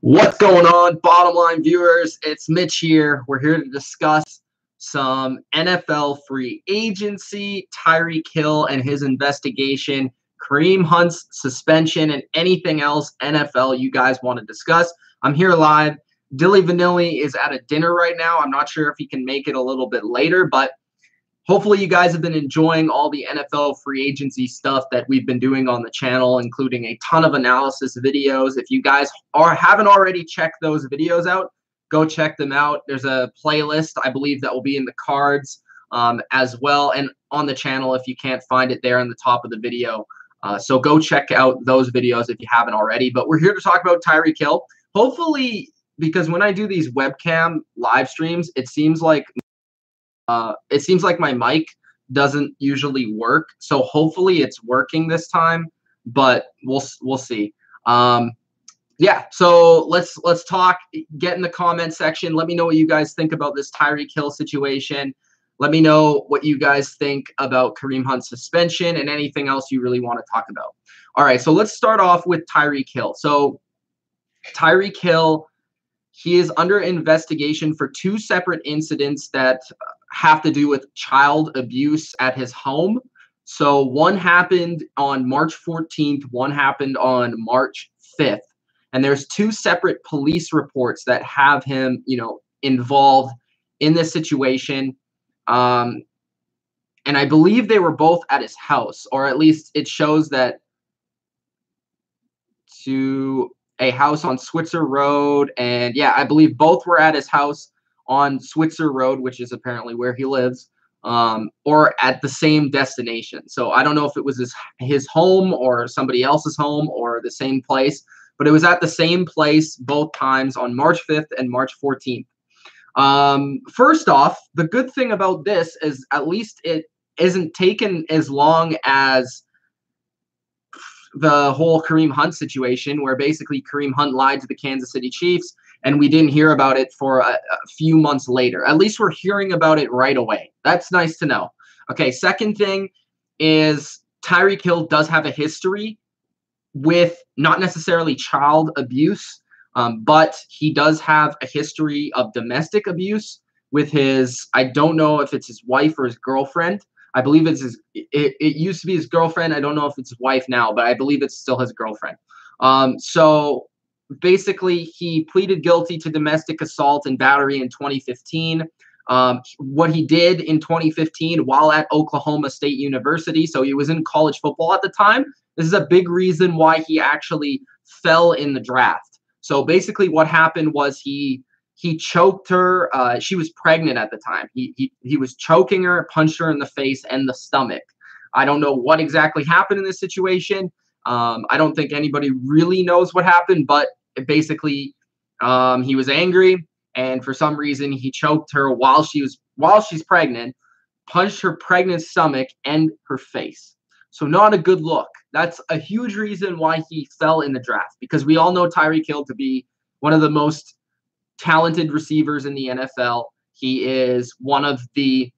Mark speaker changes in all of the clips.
Speaker 1: What's going on, bottom line viewers? It's Mitch here. We're here to discuss some NFL free agency, Tyreek Hill and his investigation, Kareem Hunt's suspension, and anything else NFL you guys want to discuss. I'm here live. Dilly Vanilli is at a dinner right now. I'm not sure if he can make it a little bit later, but hopefully you guys have been enjoying all the NFL free agency stuff that we've been doing on the channel, including a ton of analysis videos. If you guys haven't already checked those videos out, go check them out. There's a playlist, I believe, that will be in the cards as well, and on the channel if you can't find it there on the top of the video. So go check out those videos if you haven't already. But we're here to talk about Tyreek Hill. Hopefully, because when I do these webcam live streams, it seems like my mic doesn't usually work, so hopefully it's working this time, but we'll see. Yeah, so let's talk. Get in the comment section. Let me know what you guys think about this Tyreek Hill situation. Let me know what you guys think about Kareem Hunt's suspension and anything else you really want to talk about. All right, so let's start off with Tyreek Hill. So Tyreek Hill, he is under investigation for two separate incidents that have to do with child abuse at his home. So one happened on March 14th, one happened on March 5th. And there's two separate police reports that have him, involved in this situation. And I believe they were both at his house, or at least it shows that to a house on Switzer Road. And yeah, I believe both were at his house on Switzer Road, which is apparently where he lives, or at the same destination. So I don't know if it was his home or somebody else's home or the same place, but it was at the same place both times on March 5th and March 14th. First off, the good thing about this is at least it isn't taken as long as the whole Kareem Hunt situation, where basically Kareem Hunt lied to the Kansas City Chiefs, and we didn't hear about it for a few months later. At least we're hearing about it right away. That's nice to know. Okay, second thing is Tyreek Hill does have a history with not necessarily child abuse, but he does have a history of domestic abuse with his, I don't know if it's his wife or his girlfriend. I believe it's it used to be his girlfriend. I don't know if it's his wife now, but I believe it's still his girlfriend. So basically, he pleaded guilty to domestic assault and battery in 2015. What he did in 2015 while at Oklahoma State University, so he was in college football at the time. This is a big reason why he actually fell in the draft. So basically what happened was he choked her. She was pregnant at the time. He was choking her, punched her in the face and the stomach. I don't know what exactly happened in this situation. I don't think anybody really knows what happened, but basically he was angry, and for some reason he choked her while she's pregnant, punched her pregnant stomach and her face. So not a good look. That's a huge reason why he fell in the draft, because we all know Tyreek Hill to be one of the most talented receivers in the NFL. He is one of the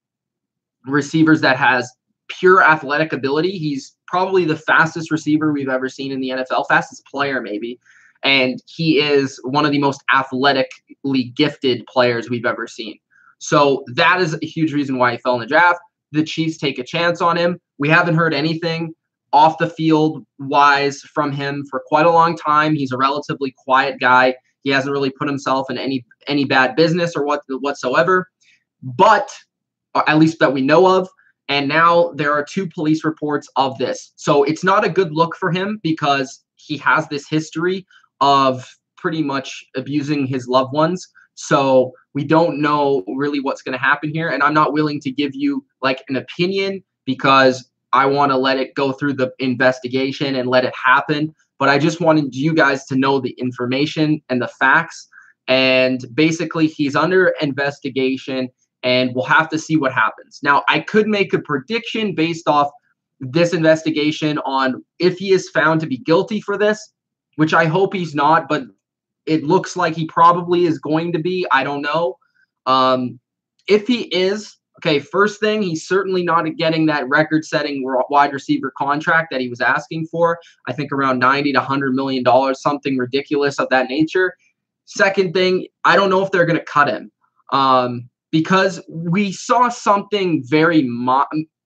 Speaker 1: receivers that has pure athletic ability. He's probably the fastest receiver we've ever seen in the NFL, fastest player maybe. And he is one of the most athletically gifted players we've ever seen. So that is a huge reason why he fell in the draft. The Chiefs take a chance on him. We haven't heard anything off the field wise from him for quite a long time. He's a relatively quiet guy. He hasn't really put himself in any bad business or whatsoever, but at least that we know of. And now there are two police reports of this. So it's not a good look for him, because he has this history of pretty much abusing his loved ones. So we don't know really what's going to happen here. And I'm not willing to give you like an opinion, because I want to let it go through the investigation and let it happen. But I just wanted you guys to know the information and the facts. And basically, he's under investigation, and we'll have to see what happens. Now, I could make a prediction based off this investigation on if he is found to be guilty for this, which I hope he's not, but it looks like he probably is going to be. I don't know. If he is, okay, first thing, he's certainly not getting that record-setting wide receiver contract that he was asking for. I think around $90 to $100 million, something ridiculous of that nature. Second thing, I don't know if they're going to cut him because we saw something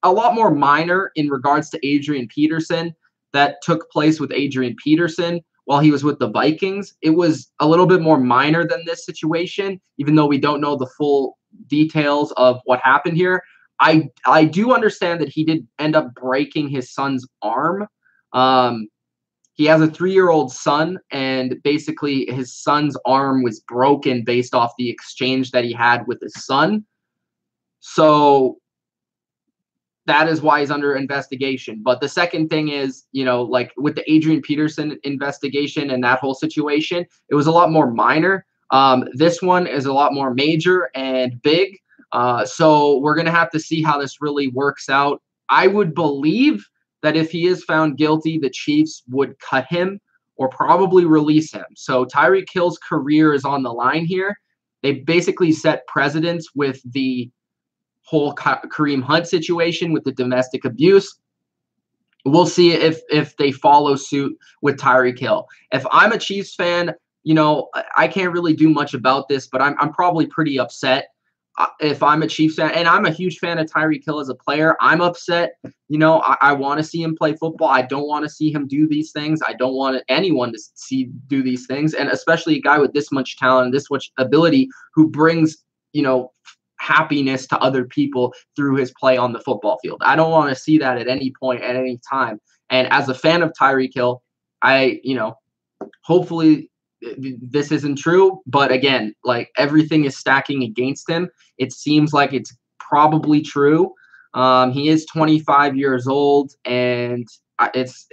Speaker 1: a lot more minor in regards to Adrian Peterson that took place with Adrian Peterson while he was with the Vikings. It was a little bit more minor than this situation, even though we don't know the full details of what happened here. I do understand that he did end up breaking his son's arm. He has a 3-year-old son, and basically his son's arm was broken based off the exchange that he had with his son. So that is why he's under investigation. But the second thing is, like with the Adrian Peterson investigation and that whole situation, it was a lot more minor. This one is a lot more major and big. So we're going to have to see how this really works out. I would believe that if he is found guilty, the Chiefs would cut him or probably release him. So Tyreek Hill's career is on the line here. They basically set precedents with the whole Kareem Hunt situation with the domestic abuse. We'll see if they follow suit with Tyreek Hill. If I'm a Chiefs fan, I can't really do much about this, but I'm probably pretty upset. If I'm a Chiefs fan, and I'm a huge fan of Tyreek Hill as a player, I'm upset. I want to see him play football. I don't want to see him do these things. I don't want anyone to do these things, and especially a guy with this much talent and this much ability who brings, happiness to other people through his play on the football field. I don't want to see that at any point, at any time. And as a fan of Tyreek Hill, hopefully this isn't true, but again, like everything is stacking against him. It seems like it's probably true. He is 25 years old, and it's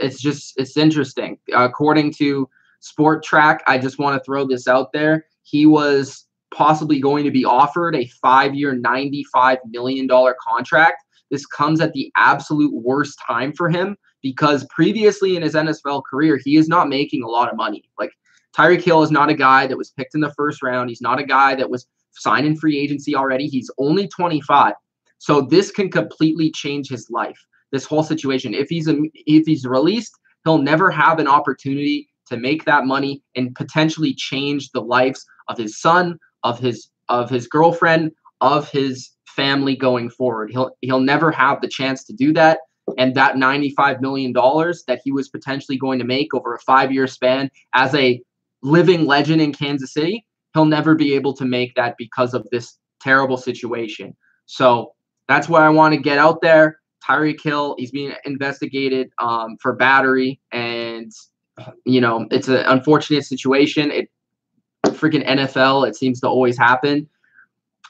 Speaker 1: interesting. According to Sport Track, I just want to throw this out there. He was possibly going to be offered a 5-year, $95 million contract. This comes at the absolute worst time for him because previously in his NFL career, he is not making a lot of money. Like, Tyreek Hill is not a guy that was picked in the first round. He's not a guy that was signed in free agency already. He's only 25. So this can completely change his life, this whole situation. If he's released, he'll never have an opportunity to make that money and potentially change the lives of his son, of his girlfriend, of his family going forward. He'll never have the chance to do that. And that $95 million that he was potentially going to make over a 5-year span as a living legend in Kansas City, he'll never be able to make that because of this terrible situation. So that's what I want to get out there. Tyreek Hill, he's being investigated for battery, and it's an unfortunate situation. Freaking NFL, it seems to always happen.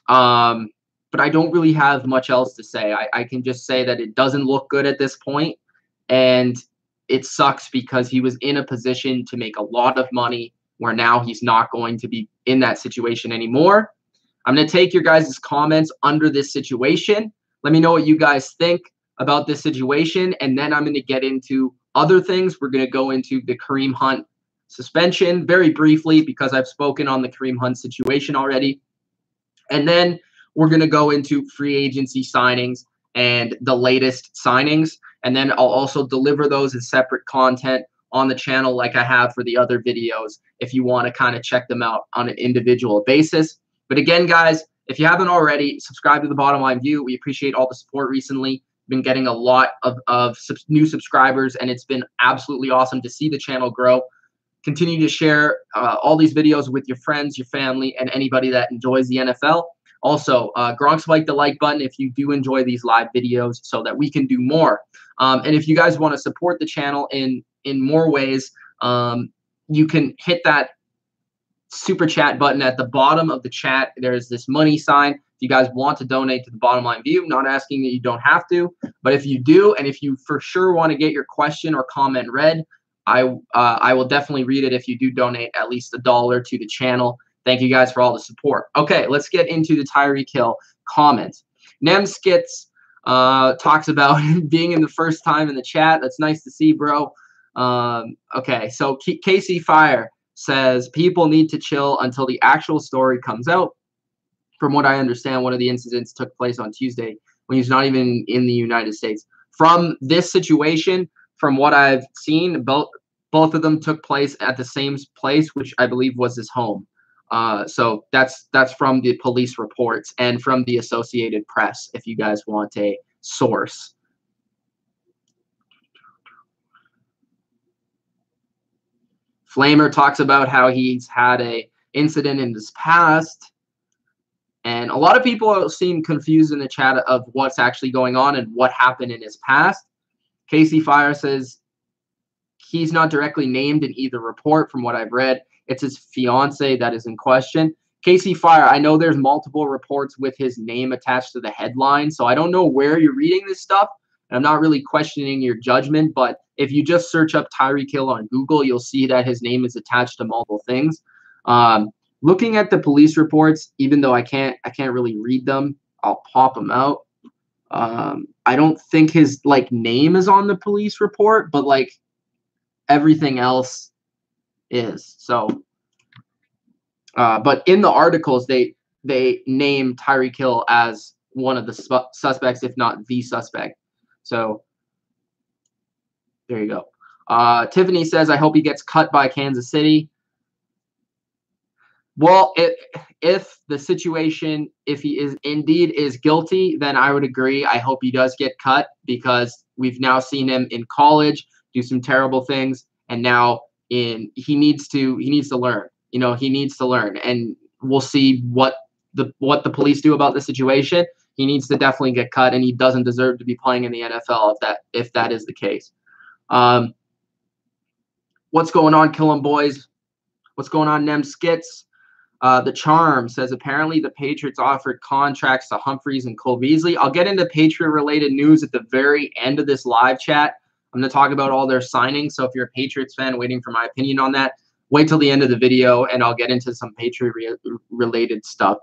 Speaker 1: But I don't really have much else to say. I can just say that it doesn't look good at this point, and it sucks because he was in a position to make a lot of money where now he's not going to be in that situation anymore. I'm going to take your guys' comments under this situation. Let me know what you guys think about this situation, and then I'm going to get into other things. We're going to go into the Kareem Hunt suspension very briefly because I've spoken on the Kareem Hunt situation already. And then we're going to go into free agency signings and the latest signings. And then I'll also deliver those as separate content on the channel like I have for the other videos if you want to kind of check them out on an individual basis. But again, guys, if you haven't already, subscribe to The Bottom Line View. We appreciate all the support recently. Been getting a lot of new subscribers, and it's been absolutely awesome to see the channel grow. Continue to share all these videos with your friends, your family, and anybody that enjoys the NFL. Also, Gronk spike the like button if you do enjoy these live videos so that we can do more. And if you guys want to support the channel in more ways, you can hit that super chat button at the bottom of the chat. There's this money sign. If you guys want to donate to The Bottom Line View, not asking that you don't have to, but if you do, and if you for sure want to get your question or comment read, I will definitely read it if you do donate at least $1 to the channel. Thank you guys for all the support. Okay, let's get into the Tyreek Hill comments. Nemskits talks about being in the first time in the chat. That's nice to see, bro. Okay, so Casey Fire says, people need to chill until the actual story comes out. From what I understand, one of the incidents took place on Tuesday when he's not even in the United States. From this situation, from what I've seen, both of them took place at the same place, which I believe was his home. So that's from the police reports and from the Associated Press, if you guys want a source. Flamer talks about how he's had a incident in his past, and a lot of people seem confused in the chat of what's actually going on and what happened in his past. Casey Fire says he's not directly named in either report from what I've read. It's his fiance that is in question. Casey Fire, I know there's multiple reports with his name attached to the headline, so I don't know where you're reading this stuff. I'm not really questioning your judgment, but if you just search up Tyreek Hill on Google, you'll see that his name is attached to multiple things. Looking at the police reports, even though I can't really read them, I'll pop them out. I don't think his name is on the police report, but everything else is. So, but in the articles, they name Tyreek Hill as one of the suspects, if not the suspect. So there you go. Tiffany says, I hope he gets cut by Kansas City. Well, if the situation, if he is indeed guilty, then I would agree. I hope he does get cut, because we've now seen him in college do some terrible things, and now he needs to learn. You know, he needs to learn, and we'll see what the police do about the situation. He needs to definitely get cut, and he doesn't deserve to be playing in the NFL if that is the case. What's going on, Kill 'em Boys? What's going on, Nem Skits? The Charm says apparently the Patriots offered contracts to Humphreys and Cole Beasley. I'll get into Patriot-related news at the very end of this live chat. I'm going to talk about all their signings. So if you're a Patriots fan waiting for my opinion on that, wait till the end of the video, and I'll get into some Patriot-related stuff.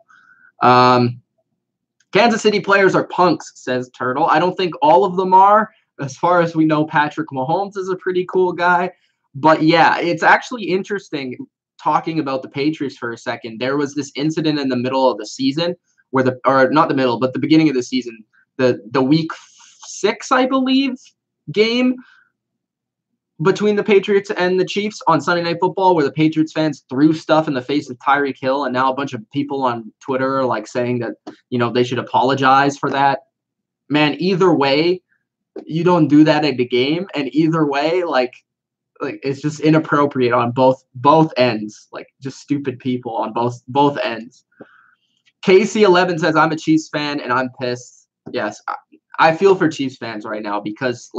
Speaker 1: Kansas City players are punks, says Turtle. I don't think all of them are. As far as we know, Patrick Mahomes is a pretty cool guy. But yeah, it's actually interesting talking about the Patriots for a second. There was this incident in the middle of the season where not the middle, but the beginning of the season, the week 6, I believe, game between the Patriots and the Chiefs on Sunday Night Football, where the Patriots fans threw stuff in the face of Tyreek Hill, and now a bunch of people on Twitter are saying that, they should apologize for that. Man, either way, you don't do that at the game, and either way, it's just inappropriate on both ends. Just stupid people on both ends. KC11 says, I'm a Chiefs fan and I'm pissed. Yes, I feel for Chiefs fans right now, because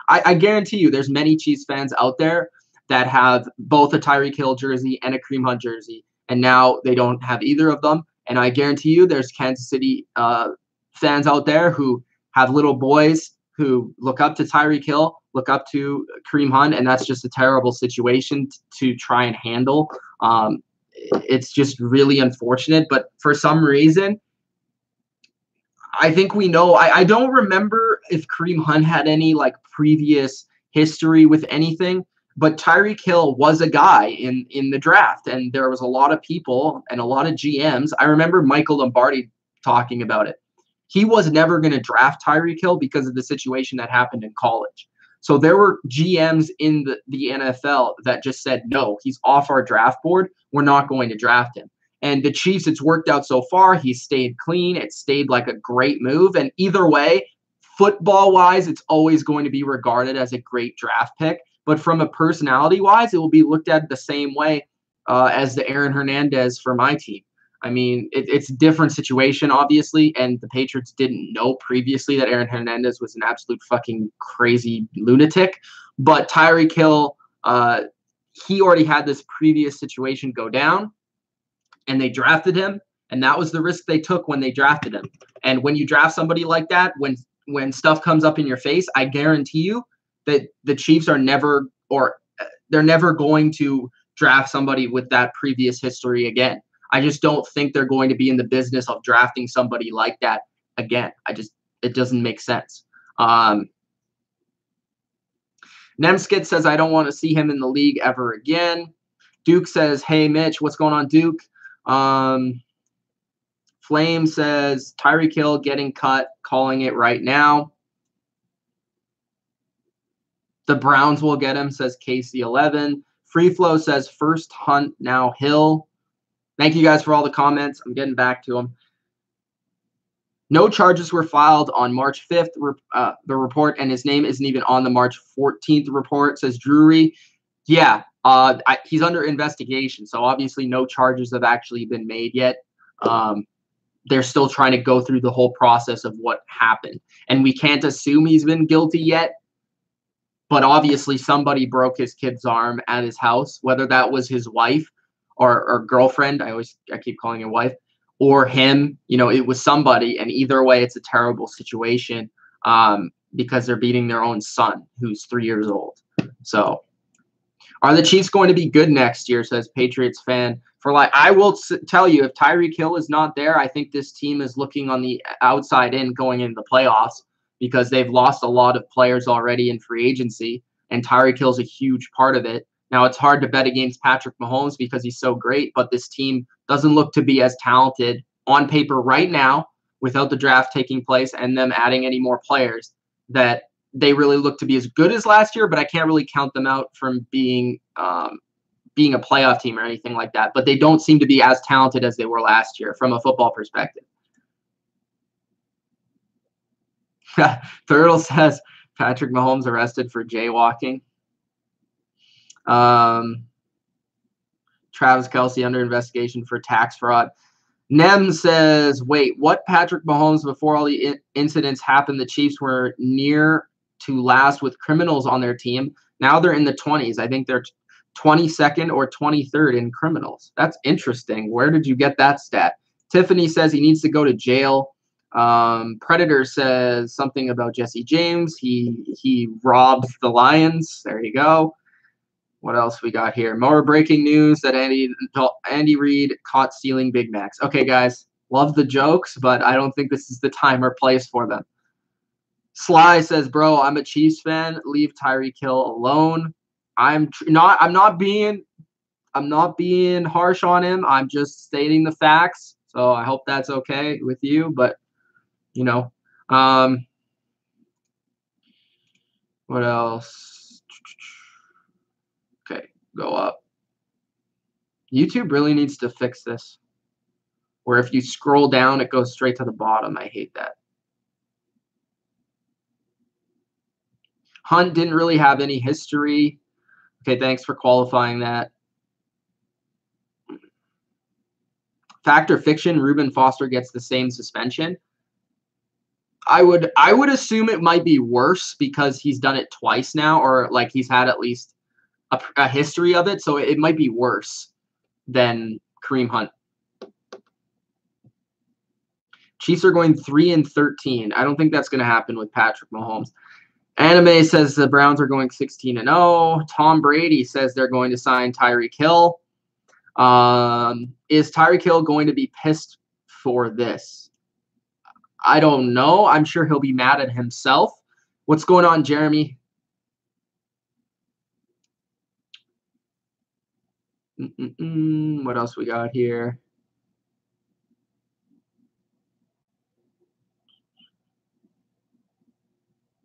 Speaker 1: I guarantee you there's many Chiefs fans out there that have both a Tyreek Hill jersey and a Kareem Hunt jersey, and now they don't have either of them. And I guarantee you there's Kansas City fans out there who have little boys who look up to Tyreek Hill, look up to Kareem Hunt, and that's just a terrible situation to try and handle. It's just really unfortunate, but for some reason, I think we know. I don't remember if Kareem Hunt had any previous history with anything, but Tyreek Hill was a guy in the draft, and there was a lot of people and a lot of GMs. I remember Michael Lombardi talking about it. He was never going to draft Tyreek Hill because of the situation that happened in college. So there were GMs in the NFL that just said, no, he's off our draft board. We're not going to draft him. And the Chiefs, it's worked out so far. He stayed clean. It stayed like a great move. And either way, football-wise, it's always going to be regarded as a great draft pick. But from a personality-wise, it will be looked at the same way as the Aaron Hernandez for my team. I mean, it's a different situation, obviously, and the Patriots didn't know previously that Aaron Hernandez was an absolute fucking crazy lunatic. But Tyreek Hill, he already had this previous situation go down, and they drafted him, and that was the risk they took when they drafted him. And when you draft somebody like that, when stuff comes up in your face, I guarantee you that the Chiefs are never going to draft somebody with that previous history again. I just don't think they're going to be in the business of drafting somebody like that again. It doesn't make sense. Nemskit says, I don't want to see him in the league ever again. Duke says, hey, Mitch, what's going on, Duke? Flame says, Tyreek Hill getting cut, calling it right now. The Browns will get him, says KC11. Free Flow says, first Hunt, now Hill. Thank you guys for all the comments. I'm getting back to them. No charges were filed on March 5th, the report, and his name isn't even on the March 14th report, says Drury. Yeah, he's under investigation, so obviously no charges have actually been made yet. They're still trying to go through the whole process of what happened. And we can't assume he's been guilty yet, but obviously somebody broke his kid's arm at his house, whether that was his wife or girlfriend. I keep calling her wife, or him. It was somebody, and either way, it's a terrible situation because they're beating their own son, who's 3 years old. So, are the Chiefs going to be good next year, says Patriots fan. I will tell you, if Tyreek Hill is not there, I think this team is looking on the outside in going into the playoffs because they've lost a lot of players already in free agency, and Tyreek Hill's a huge part of it. Now, it's hard to bet against Patrick Mahomes because he's so great, but this team doesn't look to be as talented on paper right now without the draft taking place and them adding any more players that they really look to be as good as last year, but I can't really count them out from being a playoff team or anything like that. But they don't seem to be as talented as they were last year from a football perspective. Turtle says Patrick Mahomes arrested for jaywalking. Travis Kelce under investigation for tax fraud. Nem says, wait, what? Patrick Mahomes, before all the incidents happened, the Chiefs were near to last with criminals on their team. Now they're in the 20s. I think they're 22nd or 23rd in criminals. That's interesting. Where did you get that stat? Tiffany says he needs to go to jail. Predator says something about Jesse James. He robbed the Lions. There you go. What else we got here? More breaking news that Andy Reid caught stealing Big Macs. Okay, guys, love the jokes, but I don't think this is the time or place for them. Sly says, "Bro, I'm a Chiefs fan. Leave Tyreek Hill alone." I'm not being harsh on him. I'm just stating the facts. So I hope that's okay with you. But what else? Okay, go up. YouTube really needs to fix this. Where if you scroll down, it goes straight to the bottom. I hate that. Hunt didn't really have any history. Okay, thanks for qualifying that. Fact or fiction, Reuben Foster gets the same suspension. I would assume it might be worse because he's done it twice now, or like he's had at least a history of it, so it might be worse than Kareem Hunt. Chiefs are going 3-13. I don't think that's going to happen with Patrick Mahomes. Anime says the Browns are going 16-0. Tom Brady says they're going to sign Tyreek Hill. Is Tyreek Hill going to be pissed for this? I don't know. I'm sure he'll be mad at himself. What's going on, Jeremy? What else we got here?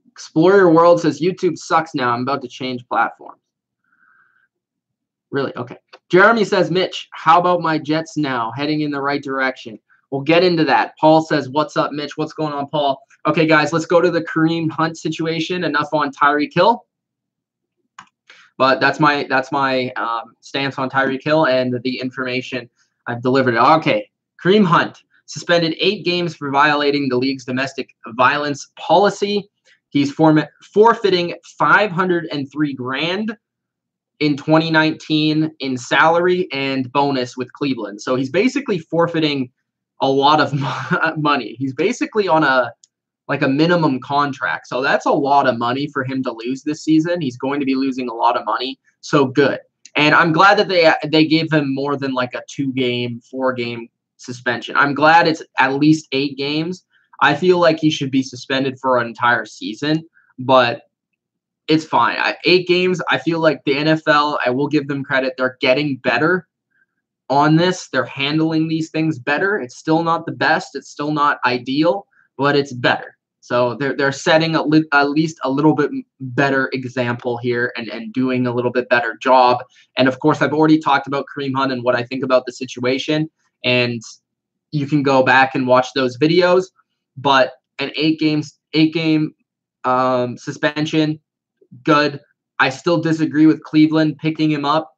Speaker 1: Explore Your World says YouTube sucks now. I'm about to change platforms. Really? Okay. Jeremy says, Mitch, how about my Jets now? Heading in the right direction. We'll get into that. Paul says, what's up, Mitch? What's going on, Paul? Okay, guys, let's go to the Kareem Hunt situation. Enough on Tyreek Hill. But that's my stance on Tyreek Hill and the information I've delivered. Okay, Kareem Hunt suspended 8 games for violating the league's domestic violence policy. He's forfeiting $503,000 in 2019 in salary and bonus with Cleveland. So he's basically forfeiting a lot of money. He's basically on a minimum contract. So that's a lot of money for him to lose this season. He's going to be losing a lot of money. So good. And I'm glad that they gave him more than like a 2-game, 4-game suspension. I'm glad it's at least 8 games. I feel like he should be suspended for an entire season, but it's fine. 8 games, I feel like the NFL, I will give them credit, they're getting better on this. They're handling these things better. It's still not the best. It's still not ideal, but it's better. So they're setting at least a little bit better example here and doing a little bit better job. And of course, I've already talked about Kareem Hunt and what I think about the situation. And you can go back and watch those videos. But an 8-game suspension, good. I still disagree with Cleveland picking him up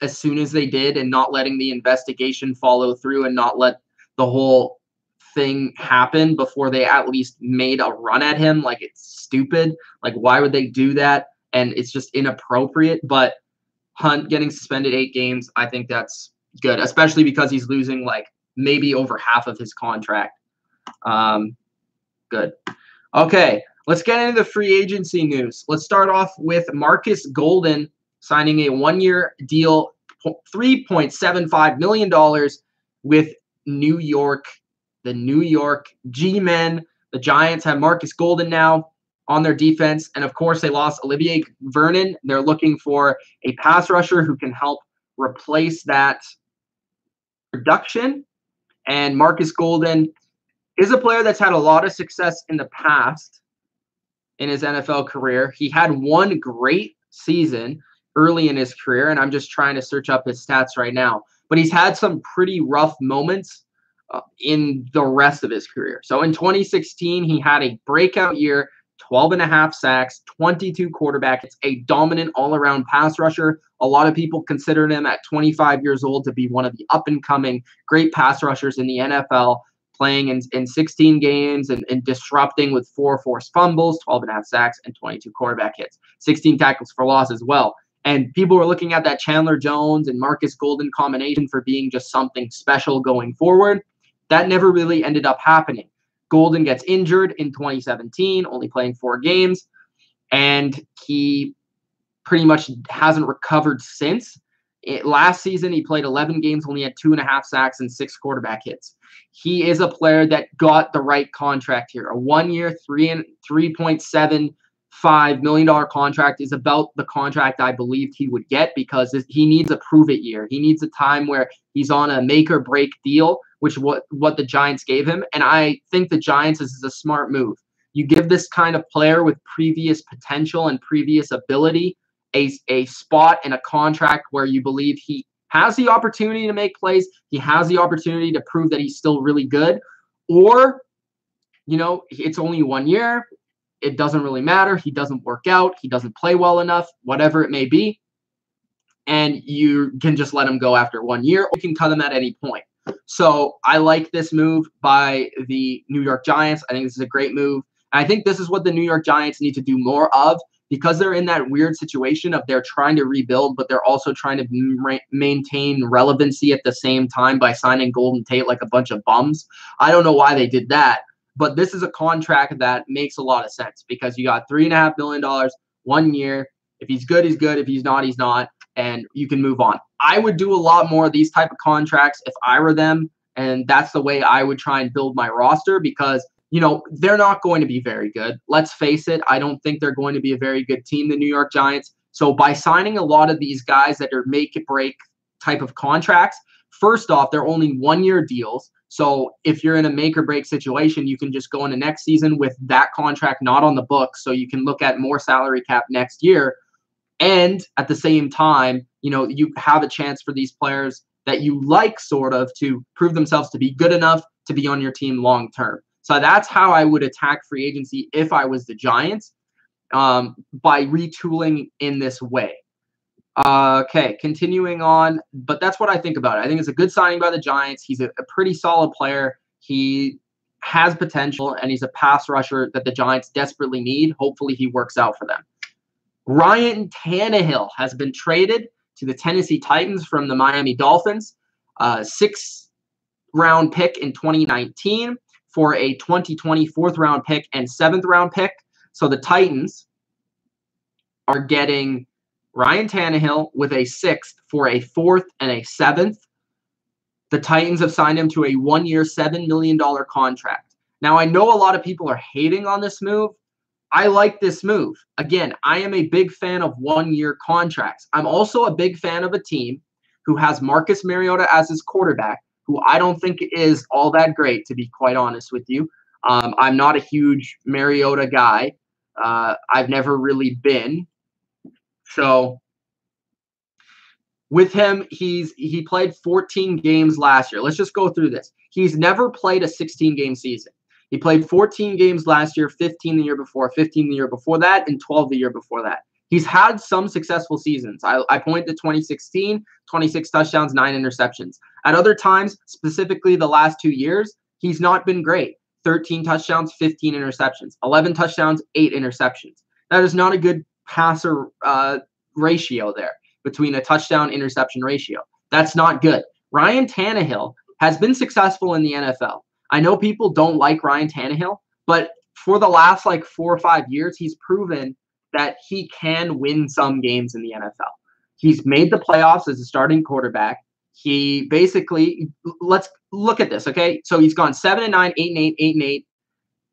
Speaker 1: as soon as they did and not letting the investigation follow through and not let the whole thing happen before they at least made a run at him. Like, it's stupid. Like, why would they do that? And it's just inappropriate. But Hunt getting suspended 8 games, I think that's good, especially because he's losing like maybe over half of his contract. Good. Okay, let's get into the free agency news. Let's start off with Marcus Golden signing a 1-year deal, $3.75 million with New York, the New York G-Men. The Giants have Marcus Golden now on their defense. And, of course, they lost Olivier Vernon. They're looking for a pass rusher who can help replace that production. And Marcus Golden is a player that's had a lot of success in the past in his NFL career. He had one great season early in his career, and I'm just trying to search up his stats right now. But he's had some pretty rough moments in the rest of his career. So in 2016, he had a breakout year, 12.5 sacks, 22 quarterback. It's a dominant all-around pass rusher. A lot of people consider him at 25 years old to be one of the up-and-coming great pass rushers in the NFL, playing in 16 games and disrupting with 4 forced fumbles, 12.5 sacks, and 22 quarterback hits. 16 tackles for loss as well. And people were looking at that Chandler Jones and Marcus Golden combination for being just something special going forward. That never really ended up happening. Golden gets injured in 2017, only playing 4 games, and he pretty much hasn't recovered since. Last season, he played 11 games, only had 2.5 sacks and 6 quarterback hits. He is a player that got the right contract here. A 1-year, $3.75 million contract is about the contract I believed he would get because he needs a prove-it year. He needs a time where he's on a make-or-break deal, which what the Giants gave him. And I think the Giants is a smart move. You give this kind of player with previous potential and previous ability a spot and a contract where you believe he has the opportunity to make plays, he has the opportunity to prove that he's still really good, or, it's only 1 year, it doesn't really matter, he doesn't work out, he doesn't play well enough, whatever it may be, and you can just let him go after 1 year, or you can cut him at any point. So I like this move by the New York Giants. I think this is a great move. And I think this is what the New York Giants need to do more of, because they're in that weird situation of they're trying to rebuild, but they're also trying to maintain relevancy at the same time by signing Golden Tate like a bunch of bums. I don't know why they did that, but this is a contract that makes a lot of sense because you got $3.5 million, 1 year. If he's good, he's good. If he's not, he's not. And you can move on. I would do a lot more of these type of contracts if I were them, and that's the way I would try and build my roster because they're not going to be very good. Let's face it. I don't think they're going to be a very good team, the New York Giants. So by signing a lot of these guys that are make-or-break type of contracts, first off, they're only 1-year deals. So if you're in a make-or-break situation, you can just go into next season with that contract not on the books, so you can look at more salary cap next year. And at the same time, you have a chance for these players that you like sort of to prove themselves to be good enough to be on your team long term. So that's how I would attack free agency if I was the Giants, by retooling in this way. Okay, continuing on, but that's what I think about it. I think it's a good signing by the Giants. He's a pretty solid player. He has potential, and he's a pass rusher that the Giants desperately need. Hopefully he works out for them. Ryan Tannehill has been traded to the Tennessee Titans from the Miami Dolphins. 6th-round pick in 2019 for a 2020 4th-round pick and 7th-round pick. So the Titans are getting Ryan Tannehill with a 6th for a 4th and a 7th. The Titans have signed him to a 1-year, $7 million contract. Now, I know a lot of people are hating on this move. I like this move. Again, I am a big fan of 1-year contracts. I'm also a big fan of a team who has Marcus Mariota as his quarterback, who I don't think is all that great, to be quite honest with you. I'm not a huge Mariota guy. I've never really been. So with him, he played 14 games last year. Let's just go through this. He's never played a 16-game season. He played 14 games last year, 15 the year before, 15 the year before that, and 12 the year before that. He's had some successful seasons. I point to 2016, 26 touchdowns, 9 interceptions. At other times, specifically the last 2 years, he's not been great. 13 touchdowns, 15 interceptions. 11 touchdowns, 8 interceptions. That is not a good passer ratio there between a touchdown-interception ratio. That's not good. Ryan Tannehill has been successful in the NFL. I know people don't like Ryan Tannehill, but for the last 4 or 5 years, he's proven that he can win some games in the NFL. He's made the playoffs as a starting quarterback. He basically, let's look at this, okay? So he's gone 7-9, 8-8, 8-8,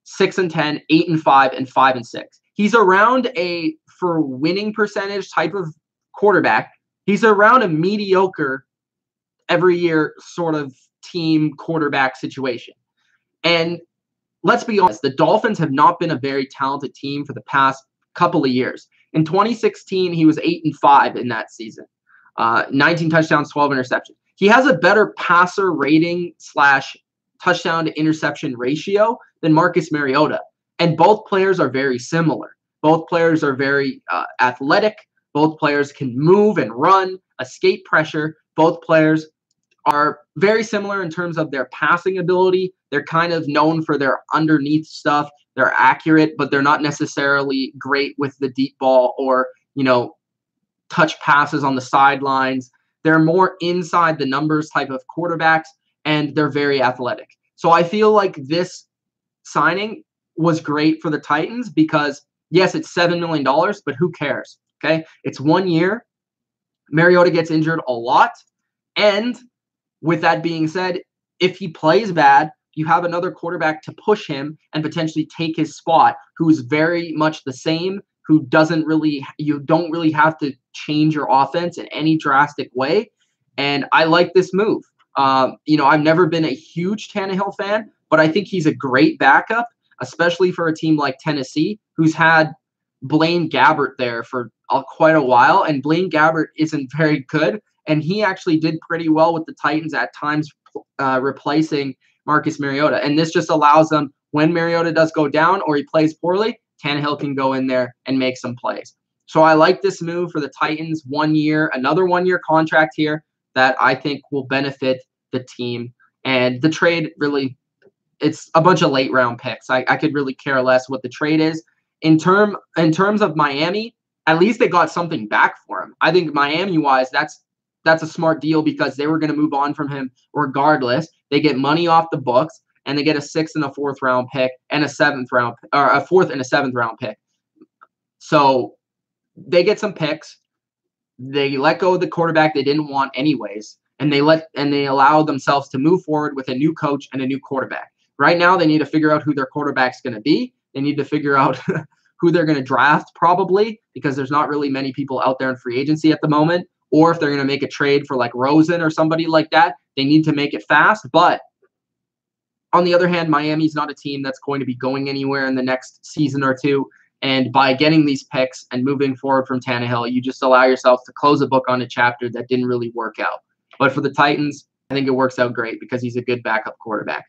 Speaker 1: 6-10, 8-5, and 5-6. He's around a, for winning percentage type of quarterback, he's around a mediocre every year sort of team quarterback situation. And let's be honest, the Dolphins have not been a very talented team for the past couple of years. In 2016, he was 8-5 in that season. 19 touchdowns, 12 interceptions. He has a better passer rating / touchdown to interception ratio than Marcus Mariota. And both players are very similar. Both players are very athletic. Both players can move and run, escape pressure. Both players are very similar in terms of their passing ability. They're kind of known for their underneath stuff. They're accurate, but they're not necessarily great with the deep ball or, touch passes on the sidelines. They're more inside the numbers type of quarterbacks, and they're very athletic. So I feel like this signing was great for the Titans because, yes, it's $7 million, but who cares? Okay, it's 1 year. Mariota gets injured a lot. And with that being said, if he plays bad, you have another quarterback to push him and potentially take his spot, who's very much the same, who doesn't really, you don't really have to change your offense in any drastic way. And I like this move. I've never been a huge Tannehill fan, but I think he's a great backup, especially for a team like Tennessee, who's had Blaine Gabbert there for quite a while, and Blaine Gabbert isn't very good, and he actually did pretty well with the Titans at times, replacing Marcus Mariota. And this just allows them, when Mariota does go down or he plays poorly, Tannehill can go in there and make some plays. So I like this move for the Titans. 1 year, another 1 year contract here that I think will benefit the team. And the trade really, it's a bunch of late round picks. I could really care less what the trade is. In terms of Miami, at least they got something back for him. I think Miami-wise, that's a smart deal because they were going to move on from him regardless. They get money off the books, and they get a 6th and a 4th round pick and a 7th round, or a 4th and a 7th round pick. So they get some picks. They let go of the quarterback they didn't want anyways, and they allow themselves to move forward with a new coach and a new quarterback. Right now, they need to figure out who their quarterback's going to be. They need to figure out who they're going to draft probably, because there's not really many people out there in free agency at the moment. Or if they're going to make a trade for like Rosen or somebody like that, they need to make it fast. But on the other hand, Miami's not a team that's going to be going anywhere in the next season or two. And by getting these picks and moving forward from Tannehill, you just allow yourself to close a book on a chapter that didn't really work out. But for the Titans, I think it works out great because he's a good backup quarterback.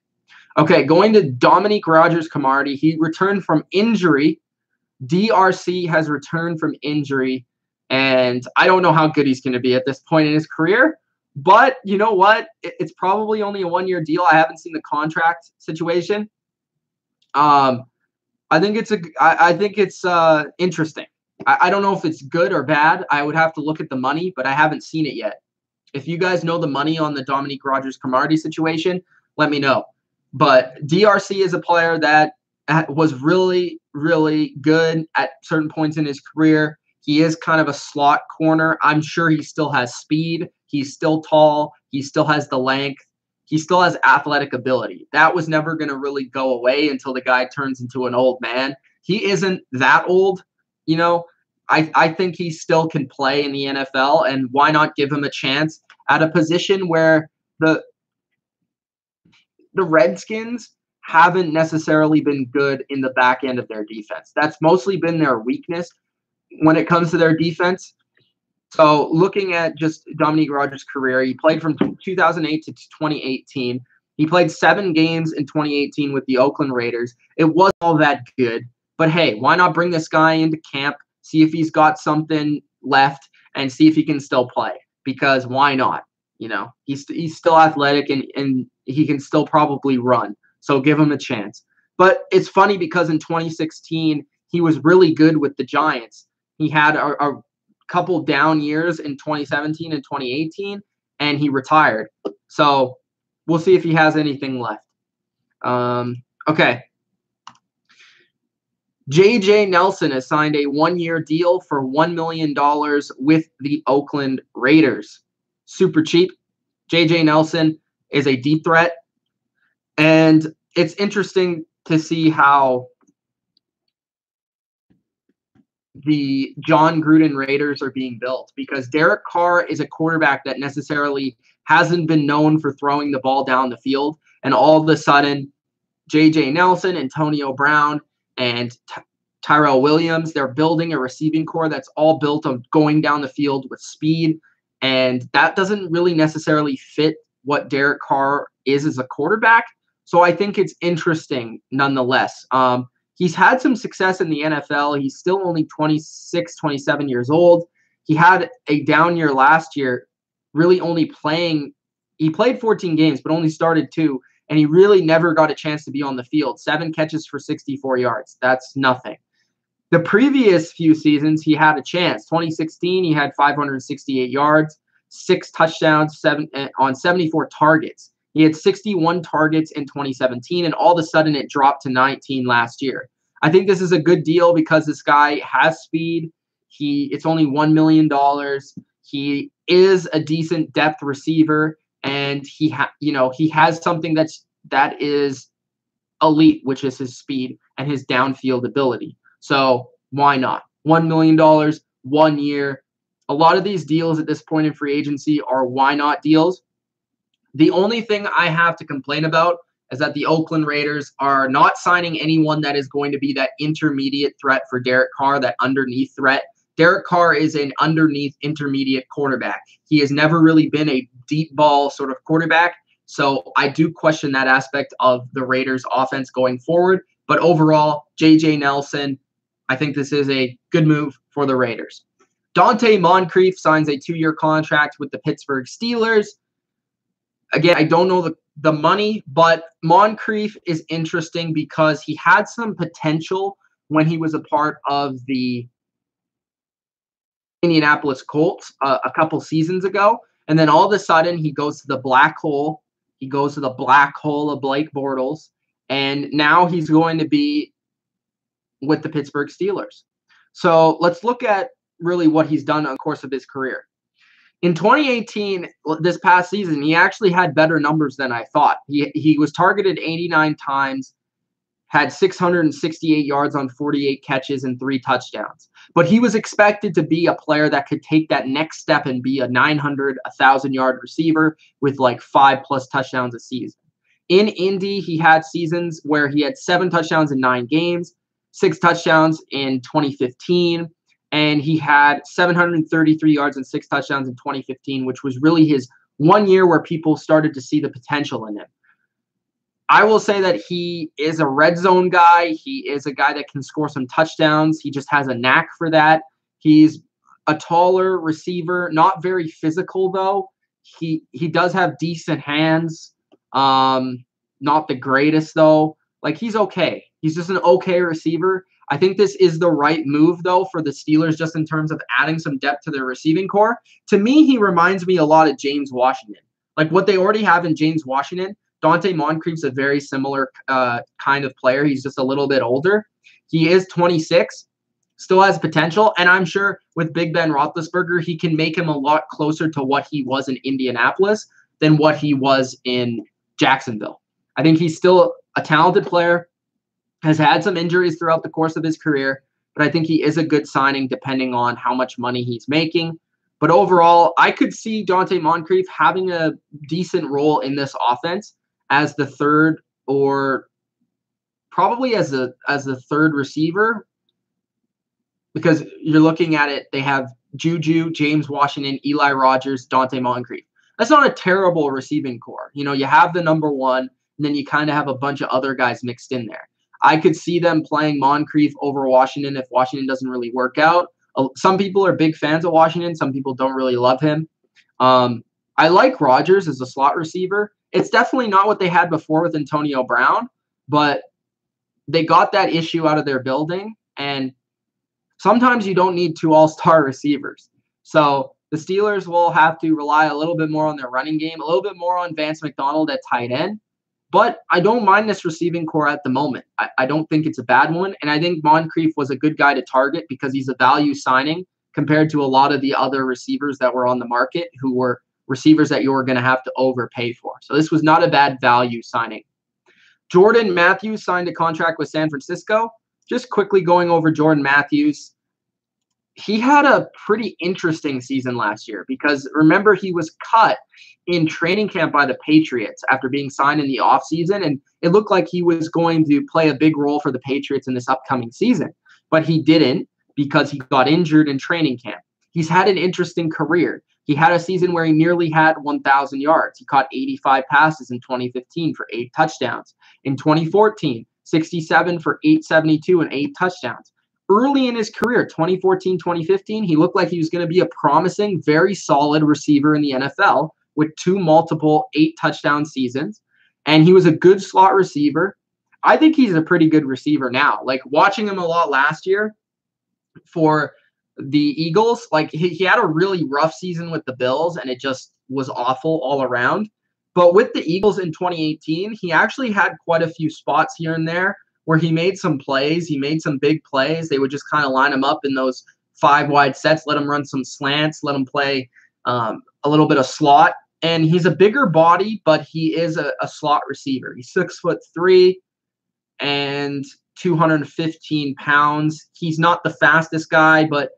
Speaker 1: Okay, going to Dominique Rodgers-Cromartie. He returned from injury. DRC has returned from injury. And I don't know how good he's going to be at this point in his career. But you know what? It's probably only a 1 year deal. I haven't seen the contract situation. I think it's interesting. I don't know if it's good or bad. I would have to look at the money, but I haven't seen it yet. If you guys know the money on the Dominique Rodgers-Cromartie situation, let me know. But DRC is a player that was really, really good at certain points in his career. He is kind of a slot corner. I'm sure he still has speed. He's still tall. He still has the length. He still has athletic ability. That was never going to really go away until the guy turns into an old man. He isn't that old. I think he still can play in the NFL, and why not give him a chance at a position where the Redskins haven't necessarily been good in the back end of their defense. That's mostly been their weakness when it comes to their defense. So looking at just Dominique Rodgers' career, he played from 2008 to 2018. He played 7 games in 2018 with the Oakland Raiders. It wasn't all that good. But hey, why not bring this guy into camp, see if he's got something left, and see if he can still play? Because why not? You know, he's still athletic and he can still probably run. So give him a chance. But it's funny because in 2016, he was really good with the Giants. He had a couple down years in 2017 and 2018, and he retired. So we'll see if he has anything left. Okay. J.J. Nelson has signed a 1-year deal for $1 million with the Oakland Raiders. Super cheap. J.J. Nelson is a deep threat. And it's interesting to see how the John Gruden Raiders are being built, because Derek Carr is a quarterback that necessarily hasn't been known for throwing the ball down the field. And all of a sudden, J.J. Nelson, Antonio Brown, and Tyrell Williams, they're building a receiving core that's all built on going down the field with speed. And that doesn't really necessarily fit what Derek Carr is as a quarterback. So I think it's interesting nonetheless. He's had some success in the NFL. He's still only 26, 27 years old. He had a down year last year, really only playing. He played 14 games, but only started 2. And he really never got a chance to be on the field. 7 catches for 64 yards. That's nothing. The previous few seasons, he had a chance. 2016, he had 568 yards, 6 touchdowns, 7 on 74 targets. He had 61 targets in 2017, and all of a sudden it dropped to 19 last year. I think this is a good deal because this guy has speed. It's only $1 million. He is a decent depth receiver, and he has something that is elite, which is his speed and his downfield ability. So why not? $1 million, 1 year. A lot of these deals at this point in free agency are why not deals. The only thing I have to complain about is that the Oakland Raiders are not signing anyone that is going to be that intermediate threat for Derek Carr, that underneath threat. Derek Carr is an underneath intermediate quarterback. He has never really been a deep ball sort of quarterback. So I do question that aspect of the Raiders offense going forward. But overall, J.J. Nelson, I think this is a good move for the Raiders. Dante Moncrief signs a 2-year contract with the Pittsburgh Steelers. Again, I don't know the money, but Moncrief is interesting because he had some potential when he was a part of the Indianapolis Colts a couple seasons ago. And then all of a sudden, he goes to the black hole. He goes to the black hole of Blake Bortles. And now he's going to be with the Pittsburgh Steelers. So let's look at really what he's done on the course of his career. In 2018, this past season, he actually had better numbers than I thought. He was targeted 89 times, had 668 yards on 48 catches and 3 touchdowns. But he was expected to be a player that could take that next step and be a 900, 1,000-yard receiver with like 5+ touchdowns a season. In Indy, he had seasons where he had 7 touchdowns in 9 games, 6 touchdowns in 2015, and he had 733 yards and 6 touchdowns in 2015, which was really his 1 year where people started to see the potential in him. I will say that he is a red zone guy. He is a guy that can score some touchdowns. He just has a knack for that. He's a taller receiver, not very physical though. He does have decent hands. Not the greatest though. Like, he's okay. He's just an okay receiver. I think this is the right move though for the Steelers, just in terms of adding some depth to their receiving core. To me, he reminds me a lot of James Washington. Like what they already have in James Washington, Dante Moncrief's a very similar kind of player. He's just a little bit older. He is 26, still has potential, and I'm sure with Big Ben Roethlisberger, he can make him a lot closer to what he was in Indianapolis than what he was in Jacksonville. I think he's still a talented player, has had some injuries throughout the course of his career, but I think he is a good signing depending on how much money he's making. But overall, I could see Dante Moncrief having a decent role in this offense as the third or probably as a third receiver, because you're looking at it, they have Juju, James Washington, Eli Rogers, Dante Moncrief. That's not a terrible receiving core. You have the number one, and then you kind of have a bunch of other guys mixed in there. I could see them playing Moncrief over Washington if Washington doesn't really work out. Some people are big fans of Washington. Some people don't really love him. I like Rogers as a slot receiver. It's definitely not what they had before with Antonio Brown, but they got that issue out of their building, and sometimes you don't need two all-star receivers. So the Steelers will have to rely a little bit more on their running game, a little bit more on Vance McDonald at tight end. But I don't mind this receiving core at the moment. I don't think it's a bad one. And I think Moncrief was a good guy to target because he's a value signing compared to a lot of the other receivers that were on the market who were receivers that you were going to have to overpay for. So this was not a bad value signing. Jordan Matthews signed a contract with San Francisco. Just quickly going over Jordan Matthews. He had a pretty interesting season last year because remember he was cut in training camp by the Patriots after being signed in the offseason, and it looked like he was going to play a big role for the Patriots in this upcoming season. But he didn't because he got injured in training camp. He's had an interesting career. He had a season where he nearly had 1,000 yards. He caught 85 passes in 2015 for 8 touchdowns. In 2014, 67 for 872 and 8 touchdowns. Early in his career, 2014, 2015, he looked like he was going to be a promising, very solid receiver in the NFL with 2 multiple 8-touchdown seasons. And he was a good slot receiver. I think he's a pretty good receiver now. Like watching him a lot last year for the Eagles, like he had a really rough season with the Bills and it just was awful all around. But with the Eagles in 2018, he actually had quite a few spots here and there where he made some plays. He made some big plays. They would just kind of line him up in those 5-wide sets, let him run some slants, let him play a little bit of slot. And he's a bigger body, but he is a slot receiver. He's 6'3" and 215 pounds. He's not the fastest guy, but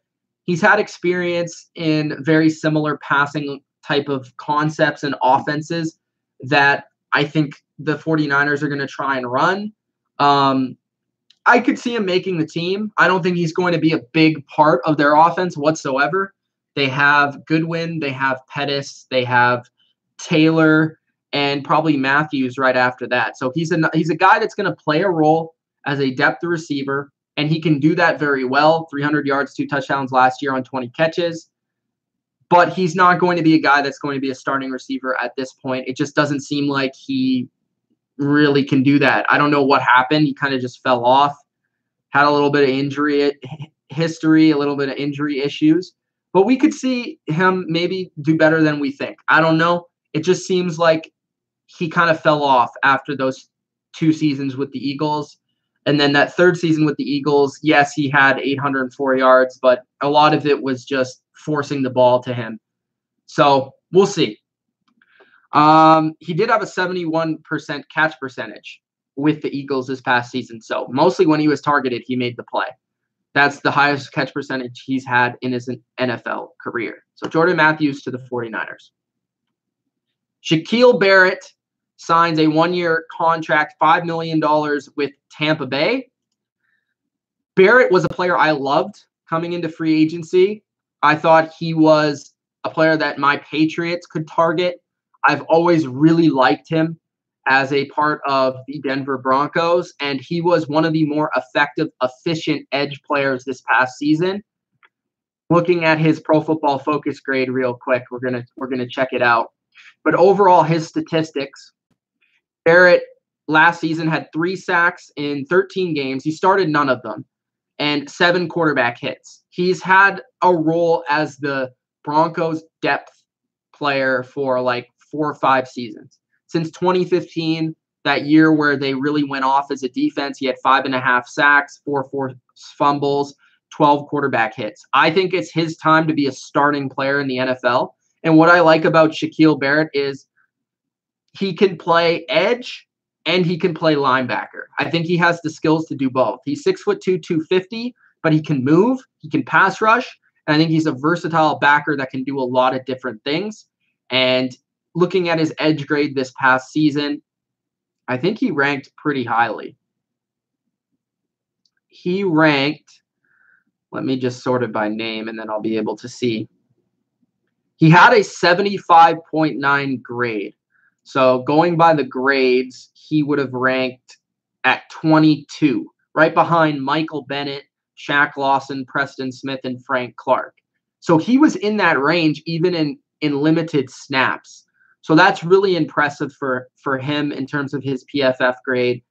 Speaker 1: he's had experience in very similar passing type of concepts and offenses that I think the 49ers are going to try and run. I could see him making the team. I don't think he's going to be a big part of their offense whatsoever. They have Goodwin, they have Pettis, they have Taylor, and probably Matthews right after that. So he's a guy that's going to play a role as a depth receiver, and he can do that very well. 300 yards, 2 touchdowns last year on 20 catches. But he's not going to be a guy that's going to be a starting receiver at this point. It just doesn't seem like he really can do that. I don't know what happened. He kind of just fell off, had a little bit of injury history, a little bit of injury issues. But we could see him maybe do better than we think. I don't know. It just seems like he kind of fell off after those 2 seasons with the Eagles. And then that 3rd season with the Eagles, yes, he had 804 yards, but a lot of it was just forcing the ball to him. So we'll see. He did have a 71% catch percentage with the Eagles this past season. So mostly when he was targeted, he made the play. That's the highest catch percentage he's had in his NFL career. So Jordan Matthews to the 49ers. Shaquille Barrett signs a 1-year contract, $5 million with Tampa Bay. Barrett was a player I loved coming into free agency. I thought he was a player that my Patriots could target. I've always really liked him as a part of the Denver Broncos, and he was one of the more effective, efficient edge players this past season. Looking at his Pro Football Focus grade real quick, we're gonna check it out. But overall, his statistics, Barrett last season had 3 sacks in 13 games. He started none of them, and 7 quarterback hits. He's had a role as the Broncos depth player for like 4 or 5 seasons. Since 2015, that year where they really went off as a defense, he had 5.5 sacks, 4 forced fumbles, 12 quarterback hits. I think it's his time to be a starting player in the NFL. And what I like about Shaquille Barrett is he can play edge and he can play linebacker. I think he has the skills to do both. He's 6'2", 250, but he can move, he can pass rush, and I think he's a versatile backer that can do a lot of different things. And looking at his edge grade this past season, I think he ranked pretty highly. he ranked, let me just sort it by name and then I'll be able to see. He had a 75.9 grade. So going by the grades, he would have ranked at 22, right behind Michael Bennett, Shaq Lawson, Preston Smith, and Frank Clark. So he was in that range even in limited snaps. So that's really impressive for him in terms of his PFF grade.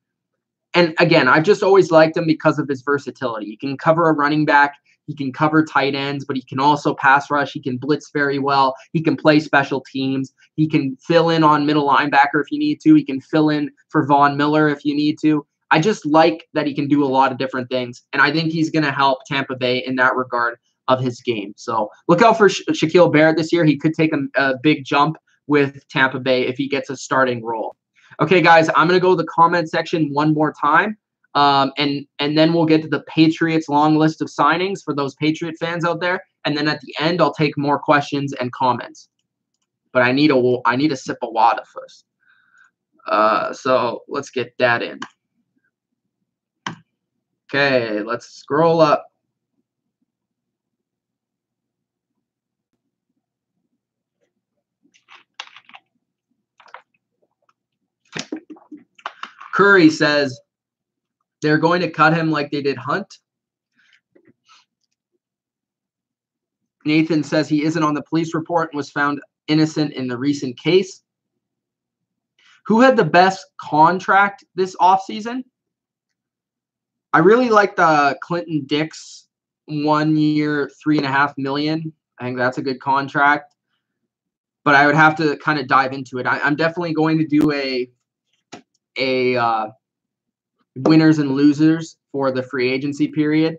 Speaker 1: And again, I've just always liked him because of his versatility. He can cover a running back. He can cover tight ends, but he can also pass rush. He can blitz very well. He can play special teams. He can fill in on middle linebacker if you need to. He can fill in for Von Miller if you need to. I just like that he can do a lot of different things, and I think he's going to help Tampa Bay in that regard of his game. So look out for Shaquille Barrett this year. He could take a big jump with Tampa Bay if he gets a starting role. Okay, guys, I'm going to go to the comment section one more time, and then we'll get to the Patriots long list of signings for those Patriot fans out there. And then at the end, I'll take more questions and comments. But I need a sip of water first. So let's get that in. Okay, let's scroll up. Curry says they're going to cut him like they did Hunt. Nathan says he isn't on the police report and was found innocent in the recent case. Who had the best contract this offseason? I really like the Clinton Dix 1 year, $3.5 million. I think that's a good contract, but I would have to kind of dive into it. I'm definitely going to do a winners and losers for the free agency period.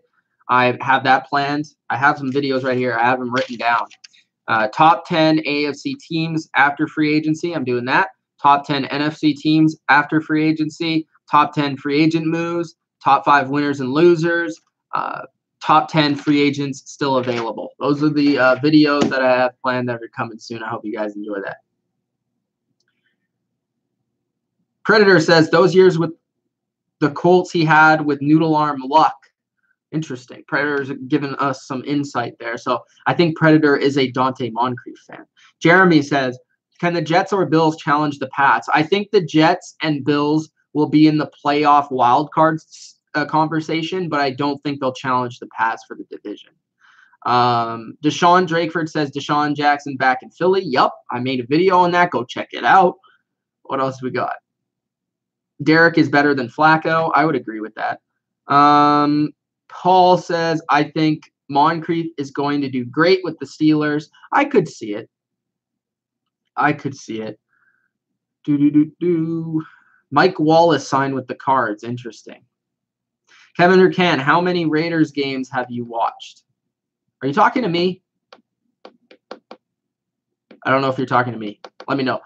Speaker 1: I have that planned. I have some videos right here. I have them written down. Top 10 AFC teams after free agency. I'm doing that. Top 10 NFC teams after free agency. Top 10 free agent moves. Top 5 winners and losers. Top 10 free agents still available. Those are the videos that I have planned that are coming soon. I hope you guys enjoy that. Predator says those years with the Colts he had with noodle arm luck. Interesting. Predator's given us some insight there. So I think Predator is a Dante Moncrief fan. Jeremy says, can the Jets or Bills challenge the Pats? I think the Jets and Bills will be in the playoff wildcards conversation, but I don't think they'll challenge the Pats for the division. Deshaun Drakeford says Deshaun Jackson back in Philly. Yup, I made a video on that. Go check it out. What else we got? Derek is better than Flacco. I would agree with that. Paul says, I think Moncrief is going to do great with the Steelers. I could see it. Mike Wallace signed with the Cards. Interesting. Kevin Durcan, how many Raiders games have you watched? Are you talking to me? I don't know if you're talking to me. Let me know.